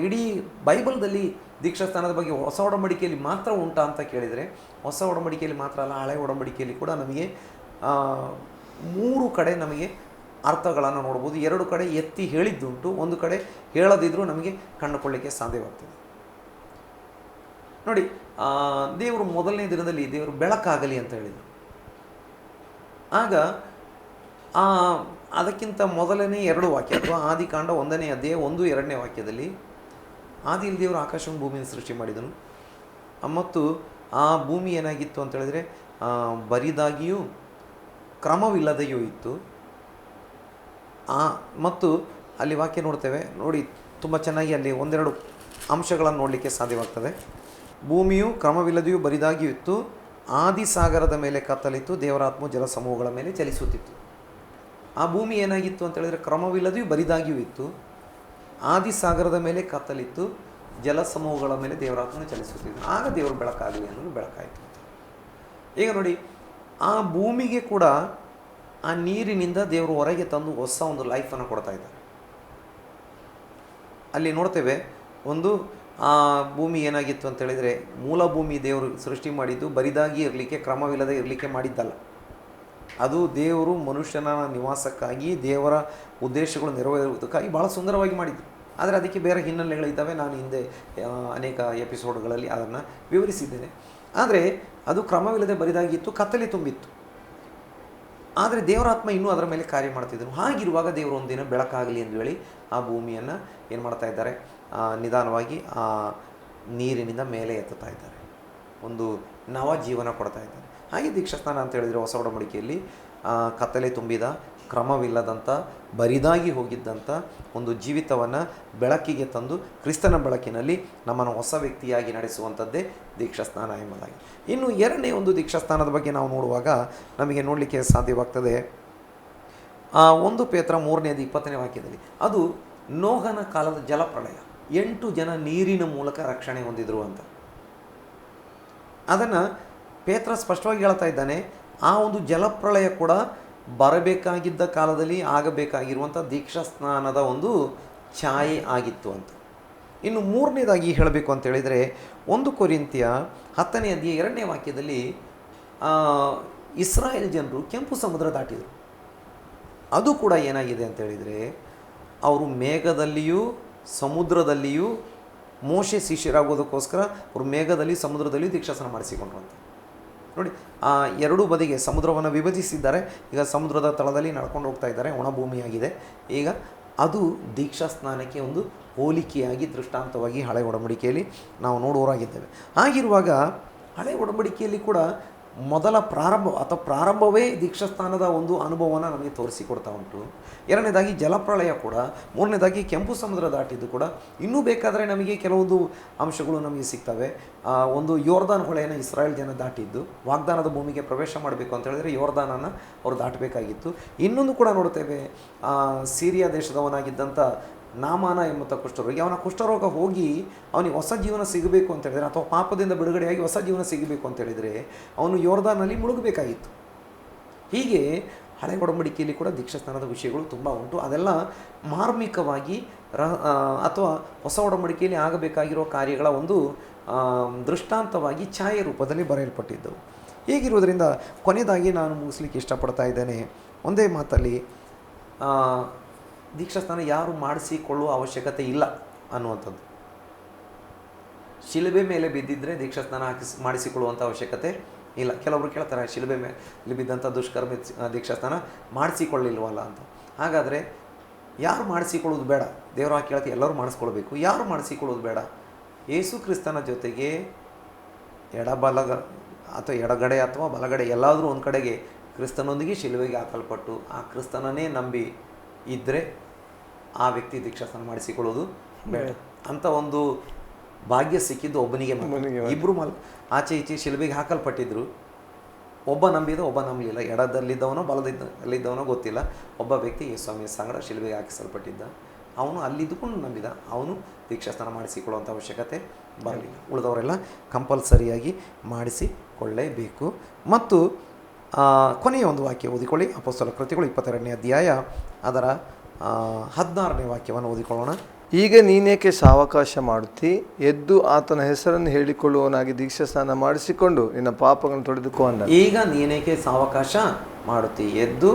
ಇಡೀ ಬೈಬಲ್ದಲ್ಲಿ ದೀಕ್ಷಾಸ್ನಾನದ ಬಗ್ಗೆ ಹೊಸ ಒಡಂಬಡಿಕೆಯಲ್ಲಿ ಮಾತ್ರ ಉಂಟಾ ಅಂತ ಕೇಳಿದರೆ, ಹೊಸ ಒಡಂಬಡಿಕೆಯಲ್ಲಿ ಮಾತ್ರ ಅಲ್ಲ, ಹಳೆ ಒಡಂಬಡಿಕೆಯಲ್ಲಿ ಕೂಡ ನಮಗೆ 3 ಕಡೆ ನಮಗೆ ಅರ್ಥಗಳನ್ನು ನೋಡ್ಬೋದು. 2 ಕಡೆ ಎತ್ತಿ ಹೇಳಿದ್ದುಂಟು, ಒಂದು ಕಡೆ ಹೇಳದಿದ್ದರೂ ನಮಗೆ ಕಂಡುಕೊಳ್ಳಿಕ್ಕೆ ಸಾಧ್ಯವಾಗ್ತದೆ. ನೋಡಿ, ದೇವರು ಮೊದಲನೇ ದಿನದಲ್ಲಿ ದೇವರು ಬೆಳಕಾಗಲಿ ಅಂತ ಹೇಳಿದರು. ಆಗ ಅದಕ್ಕಿಂತ ಮೊದಲನೇ 2 ವಾಕ್ಯ ಅಥವಾ ಆದಿಕಾಂಡ 1ನೇ ಅಧ್ಯಾಯ 1, 2ನೇ ವಾಕ್ಯದಲ್ಲಿ ಆದಿಯಲ್ಲಿ ದೇವರು ಆಕಾಶವನ್ನು ಭೂಮಿಯನ್ನು ಸೃಷ್ಟಿ ಮಾಡಿದನು, ಮತ್ತು ಆ ಭೂಮಿ ಏನಾಗಿತ್ತು ಅಂತ ಹೇಳಿದರೆ ಬರಿದಾಗಿಯೂ ಕ್ರಮವಿಲ್ಲದೆಯೂ ಇತ್ತು. ಮತ್ತು ಅಲ್ಲಿ ವಾಕ್ಯ ನೋಡ್ತೇವೆ, ನೋಡಿ ತುಂಬ ಚೆನ್ನಾಗಿ ಅಲ್ಲಿ 1-2 ಅಂಶಗಳನ್ನು ನೋಡಲಿಕ್ಕೆ ಸಾಧ್ಯವಾಗ್ತದೆ. ಭೂಮಿಯು ಕ್ರಮವಿಲ್ಲದೆಯೂ ಬರಿದಾಗಿಯೂ ಇತ್ತು, ಆದಿಸಾಗರದ ಮೇಲೆ ಕತ್ತಲಿತ್ತು, ದೇವರಾತ್ಮ ಜಲ ಸಮೂಹಗಳ ಮೇಲೆ ಚಲಿಸುತ್ತಿತ್ತು. ಆ ಭೂಮಿ ಏನಾಗಿತ್ತು ಅಂತ ಹೇಳಿದರೆ ಕ್ರಮವಿಲ್ಲದೆಯೂ ಬರಿದಾಗಿಯೂ ಇತ್ತು, ಆದಿಸಾಗರದ ಮೇಲೆ ಕತ್ತಲಿತ್ತು, ಜಲ ಸಮೂಹಗಳ ಮೇಲೆ ದೇವರಾತ್ಮನು ಚಲಿಸುತ್ತಿತ್ತು. ಆಗ ದೇವರು ಬೆಳಕಾಗಲಿ ಅನ್ನೋದು ಬೆಳಕಾಯಿತು. ಈಗ ನೋಡಿ, ಆ ಭೂಮಿಗೆ ಕೂಡ ಆ ನೀರಿನಿಂದ ದೇವರು ಹೊರಗೆ ತಂದು ಹೊಸ ಒಂದು ಲೈಫನ್ನು ಕೊಡ್ತಾ ಇದ್ದಾರೆ. ಅಲ್ಲಿ ನೋಡ್ತೇವೆ, ಒಂದು ಆ ಭೂಮಿ ಏನಾಗಿತ್ತು ಅಂತ ಹೇಳಿದರೆ, ಮೂಲ ಭೂಮಿ ದೇವರು ಸೃಷ್ಟಿ ಮಾಡಿದ್ದು ಬರಿದಾಗಿ ಇರಲಿಕ್ಕೆ, ಕ್ರಮವಿಲ್ಲದೆ ಇರಲಿಕ್ಕೆ ಮಾಡಿದ್ದಲ್ಲ. ಅದು ದೇವರು ಮನುಷ್ಯನ ನಿವಾಸಕ್ಕಾಗಿ, ದೇವರ ಉದ್ದೇಶಗಳು ನೆರವೇರುವುದಕ್ಕಾಗಿ ಭಾಳ ಸುಂದರವಾಗಿ ಮಾಡಿದ್ದು. ಆದರೆ ಅದಕ್ಕೆ ಬೇರೆ ಹಿನ್ನೆಲೆಗಳಿದ್ದಾವೆ, ನಾನು ಹಿಂದೆ ಅನೇಕ ಎಪಿಸೋಡ್ಗಳಲ್ಲಿ ಅದನ್ನು ವಿವರಿಸಿದ್ದೇನೆ. ಆದರೆ ಅದು ಕ್ರಮವಿಲ್ಲದೆ ಬರಿದಾಗಿತ್ತು, ಕತ್ತಲೆ ತುಂಬಿತ್ತು. ಆದರೆ ದೇವರಾತ್ಮ ಇನ್ನೂ ಅದರ ಮೇಲೆ ಕಾರ್ಯ ಮಾಡ್ತಿದ್ದನು. ಹಾಗಿರುವಾಗ ದೇವರು ಒಂದಿನ ಬೆಳಕಾಗಲಿ ಎಂದು ಹೇಳಿ ಆ ಭೂಮಿಯನ್ನು ಏನು ಮಾಡ್ತಾ ಇದ್ದಾರೆ, ನಿಧಾನವಾಗಿ ಆ ನೀರಿನಿಂದ ಮೇಲೆ ಎತ್ತುತ್ತಾ ಇದ್ದಾರೆ, ಒಂದು ನವ ಜೀವನ ಕೊಡ್ತಾ ಇದ್ದಾರೆ. ಹಾಗೆ ದೀಕ್ಷಾಸ್ನಾನ ಅಂತ ಹೇಳಿದರೆ ಹೊಸ ಒಡಂಬಡಿಕೆಯಲ್ಲಿ ಕತ್ತಲೆ ತುಂಬಿದ, ಕ್ರಮವಿಲ್ಲದಂಥ, ಬರಿದಾಗಿ ಹೋಗಿದ್ದಂಥ ಒಂದು ಜೀವಿತವನ್ನು ಬೆಳಕಿಗೆ ತಂದು ಕ್ರಿಸ್ತನ ಬೆಳಕಿನಲ್ಲಿ ನಮ್ಮನ್ನು ಹೊಸ ವ್ಯಕ್ತಿಯಾಗಿ ನಡೆಸುವಂಥದ್ದೇ ದೀಕ್ಷಾಸ್ನಾನ ಎಂಬುದಾಗಿ. ಇನ್ನು 2ನೇ ಒಂದು ದೀಕ್ಷಾಸ್ನಾನದ ಬಗ್ಗೆ ನಾವು ನೋಡುವಾಗ ನಮಗೆ ನೋಡಲಿಕ್ಕೆ ಸಾಧ್ಯವಾಗ್ತದೆ. 1 ಪೇತ್ರ 3ನೇ ಅಧ್ಯಾಯ 20ನೇ ವಾಕ್ಯದಲ್ಲಿ ಅದು ನೋಹನ ಕಾಲದ ಜಲಪ್ರಳಯ, 8 ಜನ ನೀರಿನ ಮೂಲಕ ರಕ್ಷಣೆ ಹೊಂದಿದ್ರು ಅಂತ. ಅದನ್ನು ಪೇತ್ರ ಸ್ಪಷ್ಟವಾಗಿ ಹೇಳ್ತಾ ಇದ್ದಾನೆ. ಆ ಒಂದು ಜಲಪ್ರಳಯ ಕೂಡ ಬರಬೇಕಾಗಿದ್ದ ಕಾಲದಲ್ಲಿ ಆಗಬೇಕಾಗಿರುವಂಥ ದೀಕ್ಷಾಸ್ನಾನದ ಒಂದು ಛಾಯೆ ಆಗಿತ್ತು ಅಂತ. ಇನ್ನು 3ನೇದಾಗಿ ಹೇಳಬೇಕು ಅಂತ ಹೇಳಿದರೆ, 1 ಕೊರಿಂಥ್ಯ 10ನೇ ಅಧ್ಯಾಯ 2ನೇ ವಾಕ್ಯದಲ್ಲಿ ಇಸ್ರಾಯೇಲ್ ಜನರು ಕೆಂಪು ಸಮುದ್ರ ದಾಟಿದರು. ಅದು ಕೂಡ ಏನಾಗಿದೆ ಅಂತ ಹೇಳಿದರೆ, ಅವರು ಮೇಘದಲ್ಲಿಯೂ ಸಮುದ್ರದಲ್ಲಿಯೂ ಮೋಶೆ ಶಿಷ್ಯರಾಗೋದಕ್ಕೋಸ್ಕರ ಅವರು ಮೇಘದಲ್ಲಿ ಸಮುದ್ರದಲ್ಲಿ ದೀಕ್ಷಾಸ್ನಾನ ಮಾಡಿಸಿಕೊಂಡ್ರು ಅಂತ. ನೋಡಿ, ಆ 2 ಬದಿಗೆ ಸಮುದ್ರವನ್ನು ವಿಭಜಿಸಿದ್ದಾರೆ. ಈಗ ಸಮುದ್ರದ ತಳದಲ್ಲಿ ನಡ್ಕೊಂಡು ಹೋಗ್ತಾ ಇದ್ದಾರೆ, ಒಣಭೂಮಿಯಾಗಿದೆ. ಈಗ ಅದು ದೀಕ್ಷಾಸ್ನಾನಕ್ಕೆ ಒಂದು ಹೋಲಿಕೆಯಾಗಿ, ದೃಷ್ಟಾಂತವಾಗಿ ಹಳೆ ಒಡಂಬಡಿಕೆಯಲ್ಲಿ ನಾವು ನೋಡುವವರಾಗಿದ್ದೇವೆ. ಹಾಗಿರುವಾಗ ಹಳೆ ಒಡಂಬಡಿಕೆಯಲ್ಲಿ ಕೂಡ ಮೊದಲ ಪ್ರಾರಂಭವೇ ದೀಕ್ಷಾಸ್ನಾನದ ಒಂದು ಅನುಭವವನ್ನು ನಮಗೆ ತೋರಿಸಿಕೊಡ್ತಾ ಉಂಟು. 2ನೇದಾಗಿ ಜಲಪ್ರಳಯ ಕೂಡ, 3ನೇದಾಗಿ ಕೆಂಪು ಸಮುದ್ರ ದಾಟಿದ್ದು ಕೂಡ. ಇನ್ನೂ ಬೇಕಾದರೆ ನಮಗೆ ಕೆಲವೊಂದು ಅಂಶಗಳು ನಮಗೆ ಸಿಗ್ತವೆ. ಒಂದು ಯೋರ್ದಾನ್ ಹೊಳೆಯನ್ನು ಇಸ್ರಾಯೇಲ್ ಜನ ದಾಟಿದ್ದು, ವಾಗ್ದಾನದ ಭೂಮಿಗೆ ಪ್ರವೇಶ ಮಾಡಬೇಕು ಅಂತ ಹೇಳಿದರೆ ಯೋರ್ದಾನನ್ನು ಅವರು ದಾಟಬೇಕಾಗಿತ್ತು. ಇನ್ನೊಂದು ಕೂಡ ನೋಡ್ತೇವೆ, ಸಿರಿಯಾ ದೇಶದವನಾಗಿದ್ದಂಥ ನಾಮಾನ ಎಂಬಂಥ ಕುಷ್ಠರೋಗಿ, ಅವನ ಕುಷ್ಠರೋಗ ಹೋಗಿ ಅವನಿಗೆ ಹೊಸ ಜೀವನ ಸಿಗಬೇಕು ಅಂತ ಹೇಳಿದರೆ, ಅಥವಾ ಪಾಪದಿಂದ ಬಿಡುಗಡೆಯಾಗಿ ಹೊಸ ಜೀವನ ಸಿಗಬೇಕು ಅಂತ ಹೇಳಿದರೆ ಅವನು ಯೋರ್ದಾನಲ್ಲಿ ಮುಳುಗಬೇಕಾಗಿತ್ತು. ಹೀಗೆ ಹಳೆ ಒಡಂಬಡಿಕೆಯಲ್ಲಿ ಕೂಡ ದೀಕ್ಷಾಸ್ನಾನದ ವಿಷಯಗಳು ತುಂಬ ಉಂಟು. ಅದೆಲ್ಲ ಮಾರ್ಮಿಕವಾಗಿ ಅಥವಾ ಹೊಸ ಒಡಂಬಡಿಕೆಯಲ್ಲಿ ಆಗಬೇಕಾಗಿರೋ ಕಾರ್ಯಗಳ ಒಂದು ದೃಷ್ಟಾಂತವಾಗಿ ಛಾಯೆ ರೂಪದಲ್ಲಿ ಬರೆಯಲ್ಪಟ್ಟಿದ್ದವು. ಹೀಗಿರುವುದರಿಂದ ಕೊನೆಯದಾಗಿ ನಾನು ಮುಗಿಸ್ಲಿಕ್ಕೆ ಇಷ್ಟಪಡ್ತಾ ಇದ್ದೇನೆ. ಒಂದೇ ಮಾತಲ್ಲಿ ದೀಕ್ಷಾಸ್ನಾನ ಯಾರು ಮಾಡಿಸಿಕೊಳ್ಳುವ ಅವಶ್ಯಕತೆ ಇಲ್ಲ ಅನ್ನುವಂಥದ್ದು. ಶಿಲುಬೆ ಮೇಲೆ ಬಿದ್ದಿದ್ದರೆ ದೀಕ್ಷಾಸ್ನಾನ ಮಾಡಿಸಿಕೊಳ್ಳುವಂಥ ಅವಶ್ಯಕತೆ ಇಲ್ಲ. ಕೆಲವರು ಕೇಳ್ತಾರೆ, ಶಿಲುಬೆ ಮೇಲೆ ಬಿದ್ದಂಥ ದುಷ್ಕರ್ಮ ದೀಕ್ಷಾಸ್ನಾನ ಮಾಡಿಸಿಕೊಳ್ಳಿಲ್ವಲ್ಲ ಅಂತ. ಹಾಗಾದರೆ ಯಾರು ಮಾಡಿಸಿಕೊಳ್ಳೋದು ಬೇಡ? ದೇವರ ಕೇಳ್ತಿ ಎಲ್ಲರೂ ಮಾಡಿಸ್ಕೊಳ್ಬೇಕು. ಯಾರು ಮಾಡಿಸಿಕೊಳ್ಳೋದು ಬೇಡ? ಯೇಸು ಕ್ರಿಸ್ತನ ಜೊತೆಗೆ ಅಥವಾ ಎಡಗಡೆ ಅಥವಾ ಬಲಗಡೆ ಎಲ್ಲಾದರೂ ಒಂದು ಕಡೆಗೆ ಕ್ರಿಸ್ತನೊಂದಿಗೆ ಶಿಲುಬೆಗೆ ಹಾಕಲ್ಪಟ್ಟು ಆ ಕ್ರಿಸ್ತನನ್ನೇ ನಂಬಿ ಇದ್ದರೆ ಆ ವ್ಯಕ್ತಿ ದೀಕ್ಷಾಸ್ನಾನ ಮಾಡಿಸಿಕೊಳ್ಳೋದು ಬೇಡ. ಅಂಥ ಒಂದು ಭಾಗ್ಯ ಸಿಕ್ಕಿದ್ದು ಒಬ್ಬನಿಗೆ. ಇಬ್ಬರು ಆಚೆ ಈಚೆ ಶಿಲುಬೆಗೆ ಹಾಕಲ್ಪಟ್ಟಿದ್ರು. ಒಬ್ಬ ನಂಬಿದ, ಒಬ್ಬ ನಂಬಲಿಲ್ಲ. ಎಡದಲ್ಲಿದ್ದವನೋ ಬಲದಲ್ಲಿದ್ದವನೋ ಗೊತ್ತಿಲ್ಲ. ಒಬ್ಬ ವ್ಯಕ್ತಿ ಯೇಸುಸ್ವಾಮಿಯ ಸಂಗಡ ಶಿಲುಬೆಗೆ ಹಾಕಿಸಲ್ಪಟ್ಟಿದ್ದ. ಅವನು ಅಲ್ಲಿದ್ದುಕೊಂಡು ನಂಬಿದ. ಅವನು ದೀಕ್ಷಾಸ್ನಾನ ಮಾಡಿಸಿಕೊಳ್ಳುವಂಥ ಅವಶ್ಯಕತೆ ಬರಲಿಲ್ಲ. ಉಳಿದವರೆಲ್ಲ ಕಂಪಲ್ಸರಿಯಾಗಿ ಮಾಡಿಸಿಕೊಳ್ಳೇಬೇಕು. ಮತ್ತು ಕೊನೆಯ ಒಂದು ವಾಕ್ಯ ಓದಿಕೊಳ್ಳಿ. ಅಪೊಸ್ತಲ ಕೃತ್ಯಗಳು 22ನೇ ಅಧ್ಯಾಯ ಅದರ 16ನೇ ವಾಕ್ಯವನ್ನು ಓದಿಕೊಳ್ಳೋಣ. ಈಗ ನೀನೇಕೆ ಸಾವಕಾಶ ಮಾಡುತ್ತಿ? ಎದ್ದು ಆತನ ಹೆಸರನ್ನು ಹೇಳಿಕೊಳ್ಳುವವನಾಗಿ ದೀಕ್ಷಾಸ್ನಾನ ಮಾಡಿಸಿಕೊಂಡು ನಿನ್ನ ಪಾಪಗಳನ್ನು ತೊಳೆದುಕೋ ಅಂದ. ಈಗ ನೀನೇಕೆ ಸಾವಕಾಶ ಮಾಡುತ್ತಿ? ಎದ್ದು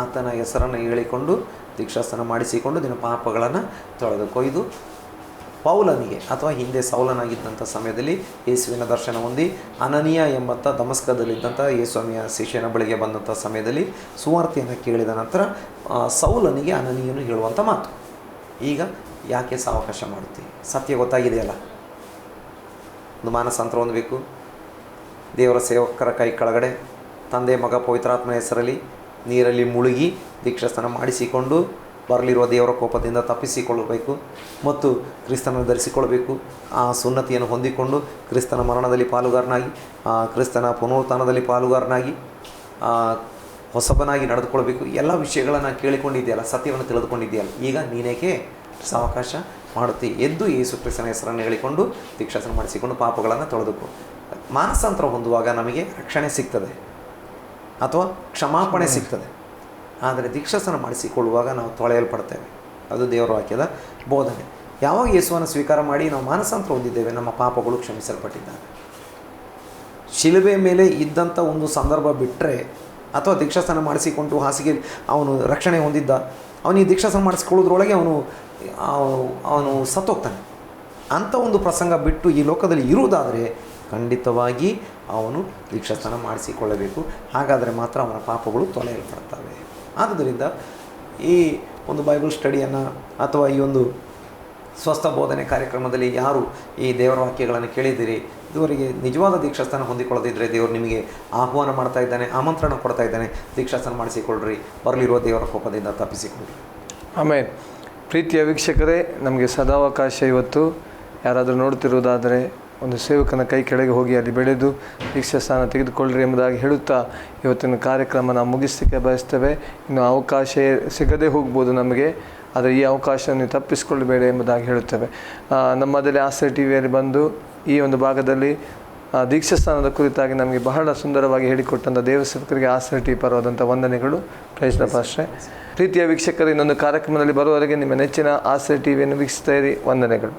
ಆತನ ಹೆಸರನ್ನು ಹೇಳಿಕೊಂಡು ದೀಕ್ಷಾಸ್ನಾನ ಮಾಡಿಸಿಕೊಂಡು ನಿನ್ನ ಪಾಪಗಳನ್ನು ತೊಳೆದುಕೋ. ಇದು ಪೌಲನಿಗೆ ಅಥವಾ ಹಿಂದೆ ಸೌಲನಾಗಿದ್ದಂಥ ಸಮಯದಲ್ಲಿ ಯೇಸುವಿನ ದರ್ಶನ ಹೊಂದಿ ಅನನೀಯ ಎಂಬಂಥ ದಮಸ್ಕದಲ್ಲಿದ್ದಂಥ ಯೇಸುಸ್ವಾಮಿಯ ಶಿಷ್ಯನ ಬಳಿಗೆ ಬಂದಂಥ ಸಮಯದಲ್ಲಿ ಸುವಾರ್ತೆಯನ್ನು ಕೇಳಿದ ನಂತರ ಸೌಲನಿಗೆ ಅನನೀಯನು ಹೇಳುವಂಥ ಮಾತು, ಈಗ ಯಾಕೆ ಸಾವಕಾಶ ಮಾಡುತ್ತಿ? ಸತ್ಯ ಗೊತ್ತಾಗಿದೆಯಲ್ಲ, ಒಂದು ಮಾನಸಾಂತರ ಹೊಂದಬೇಕು. ದೇವರ ಸೇವಕರ ಕೈ ಕೆಳಗಡೆ ತಂದೆ ಮಗ ಪವಿತ್ರಾತ್ಮನ ಹೆಸರಲ್ಲಿ ನೀರಲ್ಲಿ ಮುಳುಗಿ ದೀಕ್ಷಾಸ್ನಾನ ಮಾಡಿಸಿಕೊಂಡು ಬರಲಿರುವ ದೇವರ ಕೋಪದಿಂದ ತಪ್ಪಿಸಿಕೊಳ್ಳಬೇಕು ಮತ್ತು ಕ್ರಿಸ್ತನನ್ನು ಧರಿಸಿಕೊಳ್ಳಬೇಕು. ಆ ಸುನ್ನತಿಯನ್ನು ಹೊಂದಿಕೊಂಡು ಕ್ರಿಸ್ತನ ಮರಣದಲ್ಲಿ ಪಾಲುಗಾರನಾಗಿ, ಕ್ರಿಸ್ತನ ಪುನರುತ್ಥಾನದಲ್ಲಿ ಪಾಲುಗಾರನಾಗಿ ಹೊಸಬನಾಗಿ ನಡೆದುಕೊಳ್ಬೇಕು. ಎಲ್ಲ ವಿಷಯಗಳನ್ನು ಕೇಳಿಕೊಂಡಿದೆಯಲ್ಲ, ಸತ್ಯವನ್ನು ತಿಳಿದುಕೊಂಡಿದೆಯಲ್ಲ. ಈಗ ನೀನೇಕೆ ಸಾವಕಾಶ ಮಾಡುತ್ತಿ? ಎದ್ದು ಯೇಸು ಕ್ರಿಸ್ತನ ಹೆಸರನ್ನು ಹೇಳಿಕೊಂಡು ದೀಕ್ಷಾಸ್ನಾನ ಮಾಡಿಸಿಕೊಂಡು ಪಾಪಗಳನ್ನು ತೊಳೆದುಕೋ. ಮಾನಸಾಂತರ ಹೊಂದುವಾಗ ನಮಗೆ ರಕ್ಷಣೆ ಸಿಗ್ತದೆ ಅಥವಾ ಕ್ಷಮಾಪಣೆ ಸಿಗ್ತದೆ. ಆದರೆ ದೀಕ್ಷಾಸ್ನಾನ ಮಾಡಿಸಿಕೊಳ್ಳುವಾಗ ನಾವು ತೊಳೆಯಲ್ಪಡ್ತೇವೆ. ಅದು ದೇವರ ವಾಕ್ಯದ ಬೋಧನೆ. ಯಾವಾಗ ಯೇಸುವನ್ನು ಸ್ವೀಕಾರ ಮಾಡಿ ನಾವು ಮಾನಸಾಂತರ ಹೊಂದಿದ್ದೇವೆ, ನಮ್ಮ ಪಾಪಗಳು ಕ್ಷಮಿಸಲ್ಪಟ್ಟಿದ್ದಾವೆ. ಶಿಲುಬೆ ಮೇಲೆ ಇದ್ದಂಥ ಒಂದು ಸಂದರ್ಭ ಬಿಟ್ಟರೆ ಅಥವಾ ದೀಕ್ಷಾಸ್ನಾನ ಮಾಡಿಸಿಕೊಂಡು ಹಾಸಿಗೆ ಅವನು ರಕ್ಷಣೆ ಹೊಂದಿದ್ದ, ಅವನಿಗೆ ದೀಕ್ಷಾಸ್ನಾನ ಮಾಡಿಸ್ಕೊಳ್ಳೋದ್ರೊಳಗೆ ಅವನು ಸತ್ತೋಗ್ತಾನೆ. ಅಂಥ ಒಂದು ಪ್ರಸಂಗ ಬಿಟ್ಟು ಈ ಲೋಕದಲ್ಲಿ ಇರುವುದಾದರೆ ಖಂಡಿತವಾಗಿ ಅವನು ದೀಕ್ಷಾಸ್ನಾನ ಮಾಡಿಸಿಕೊಳ್ಳಬೇಕು. ಹಾಗಾದರೆ ಮಾತ್ರ ಅವನ ಪಾಪಗಳು ತೊಳೆಯಲ್ಪಡ್ತವೆ. ಆದ್ದರಿಂದ ಈ ಒಂದು ಬೈಬಲ್ ಸ್ಟಡಿಯನ್ನು ಅಥವಾ ಈ ಒಂದು ಸ್ವಸ್ಥ ಬೋಧನೆ ಕಾರ್ಯಕ್ರಮದಲ್ಲಿ ಯಾರು ಈ ದೇವರ ವಾಕ್ಯಗಳನ್ನು ಕೇಳಿದ್ದೀರಿ, ಇದುವರೆಗೆ ನಿಜವಾದ ದೀಕ್ಷಾಸ್ನಾನ ಹೊಂದಿಕೊಳ್ಳದಿದ್ದರೆ ದೇವರು ನಿಮಗೆ ಆಹ್ವಾನ ಮಾಡ್ತಾ ಇದ್ದಾನೆ, ಆಮಂತ್ರಣ ಕೊಡ್ತಾ ಇದ್ದಾನೆ. ದೀಕ್ಷಾಸ್ನಾನ ಮಾಡಿಸಿಕೊಳ್ಳ್ರಿ, ಬರಲಿರುವ ದೇವರ ಕೋಪದಿಂದ ತಪ್ಪಿಸಿಕೊಳ್ಳ್ರಿ. ಆಮೇಲೆ ಪ್ರೀತಿಯ ವೀಕ್ಷಕರೇ, ನಮಗೆ ಸದಾವಕಾಶ ಇವತ್ತು ಯಾರಾದರೂ ನೋಡ್ತಿರೋದಾದರೆ ಒಂದು ಸೇವಕನ ಕೈ ಕೆಳಗೆ ಹೋಗಿ ಅಲ್ಲಿ ಬೆಳೆದು ದೀಕ್ಷಾಸ್ನಾನ ತೆಗೆದುಕೊಳ್ಳ್ರಿ ಎಂಬುದಾಗಿ ಹೇಳುತ್ತಾ ಇವತ್ತಿನ ಕಾರ್ಯಕ್ರಮ ನಾವು ಮುಗಿಸಲಿಕ್ಕೆ ಬಯಸ್ತೇವೆ. ಇನ್ನು ಅವಕಾಶ ಸಿಗದೇ ಹೋಗ್ಬೋದು ನಮಗೆ, ಆದರೆ ಈ ಅವಕಾಶವನ್ನು ತಪ್ಪಿಸಿಕೊಳ್ಳಬೇಡ ಎಂಬುದಾಗಿ ಹೇಳುತ್ತೇವೆ. ನಮ್ಮದಲ್ಲಿ ಆಶ್ರಯ ಟಿವಿಯಲ್ಲಿ ಬಂದು ಈ ಒಂದು ಭಾಗದಲ್ಲಿ ದೀಕ್ಷಾಸ್ನಾನದ ಕುರಿತಾಗಿ ನಮಗೆ ಬಹಳ ಸುಂದರವಾಗಿ ಹೇಳಿಕೊಟ್ಟಂಥ ದೇವಸೇವಕರಿಗೆ ಆಶ್ರಯ ಟಿವಿ ಪರವಾದಂಥ ವಂದನೆಗಳು. Praise the pastor. ಪ್ರೀತಿಯ ವೀಕ್ಷಕರು, ಇನ್ನೊಂದು ಕಾರ್ಯಕ್ರಮದಲ್ಲಿ ಬರುವವರೆಗೆ ನಿಮ್ಮ ನೆಚ್ಚಿನ ಆಶ್ರಯ ಟಿವಿಯನ್ನು ವೀಕ್ಷಿಸ್ತಾ ಇರಿ. ವಂದನೆಗಳು.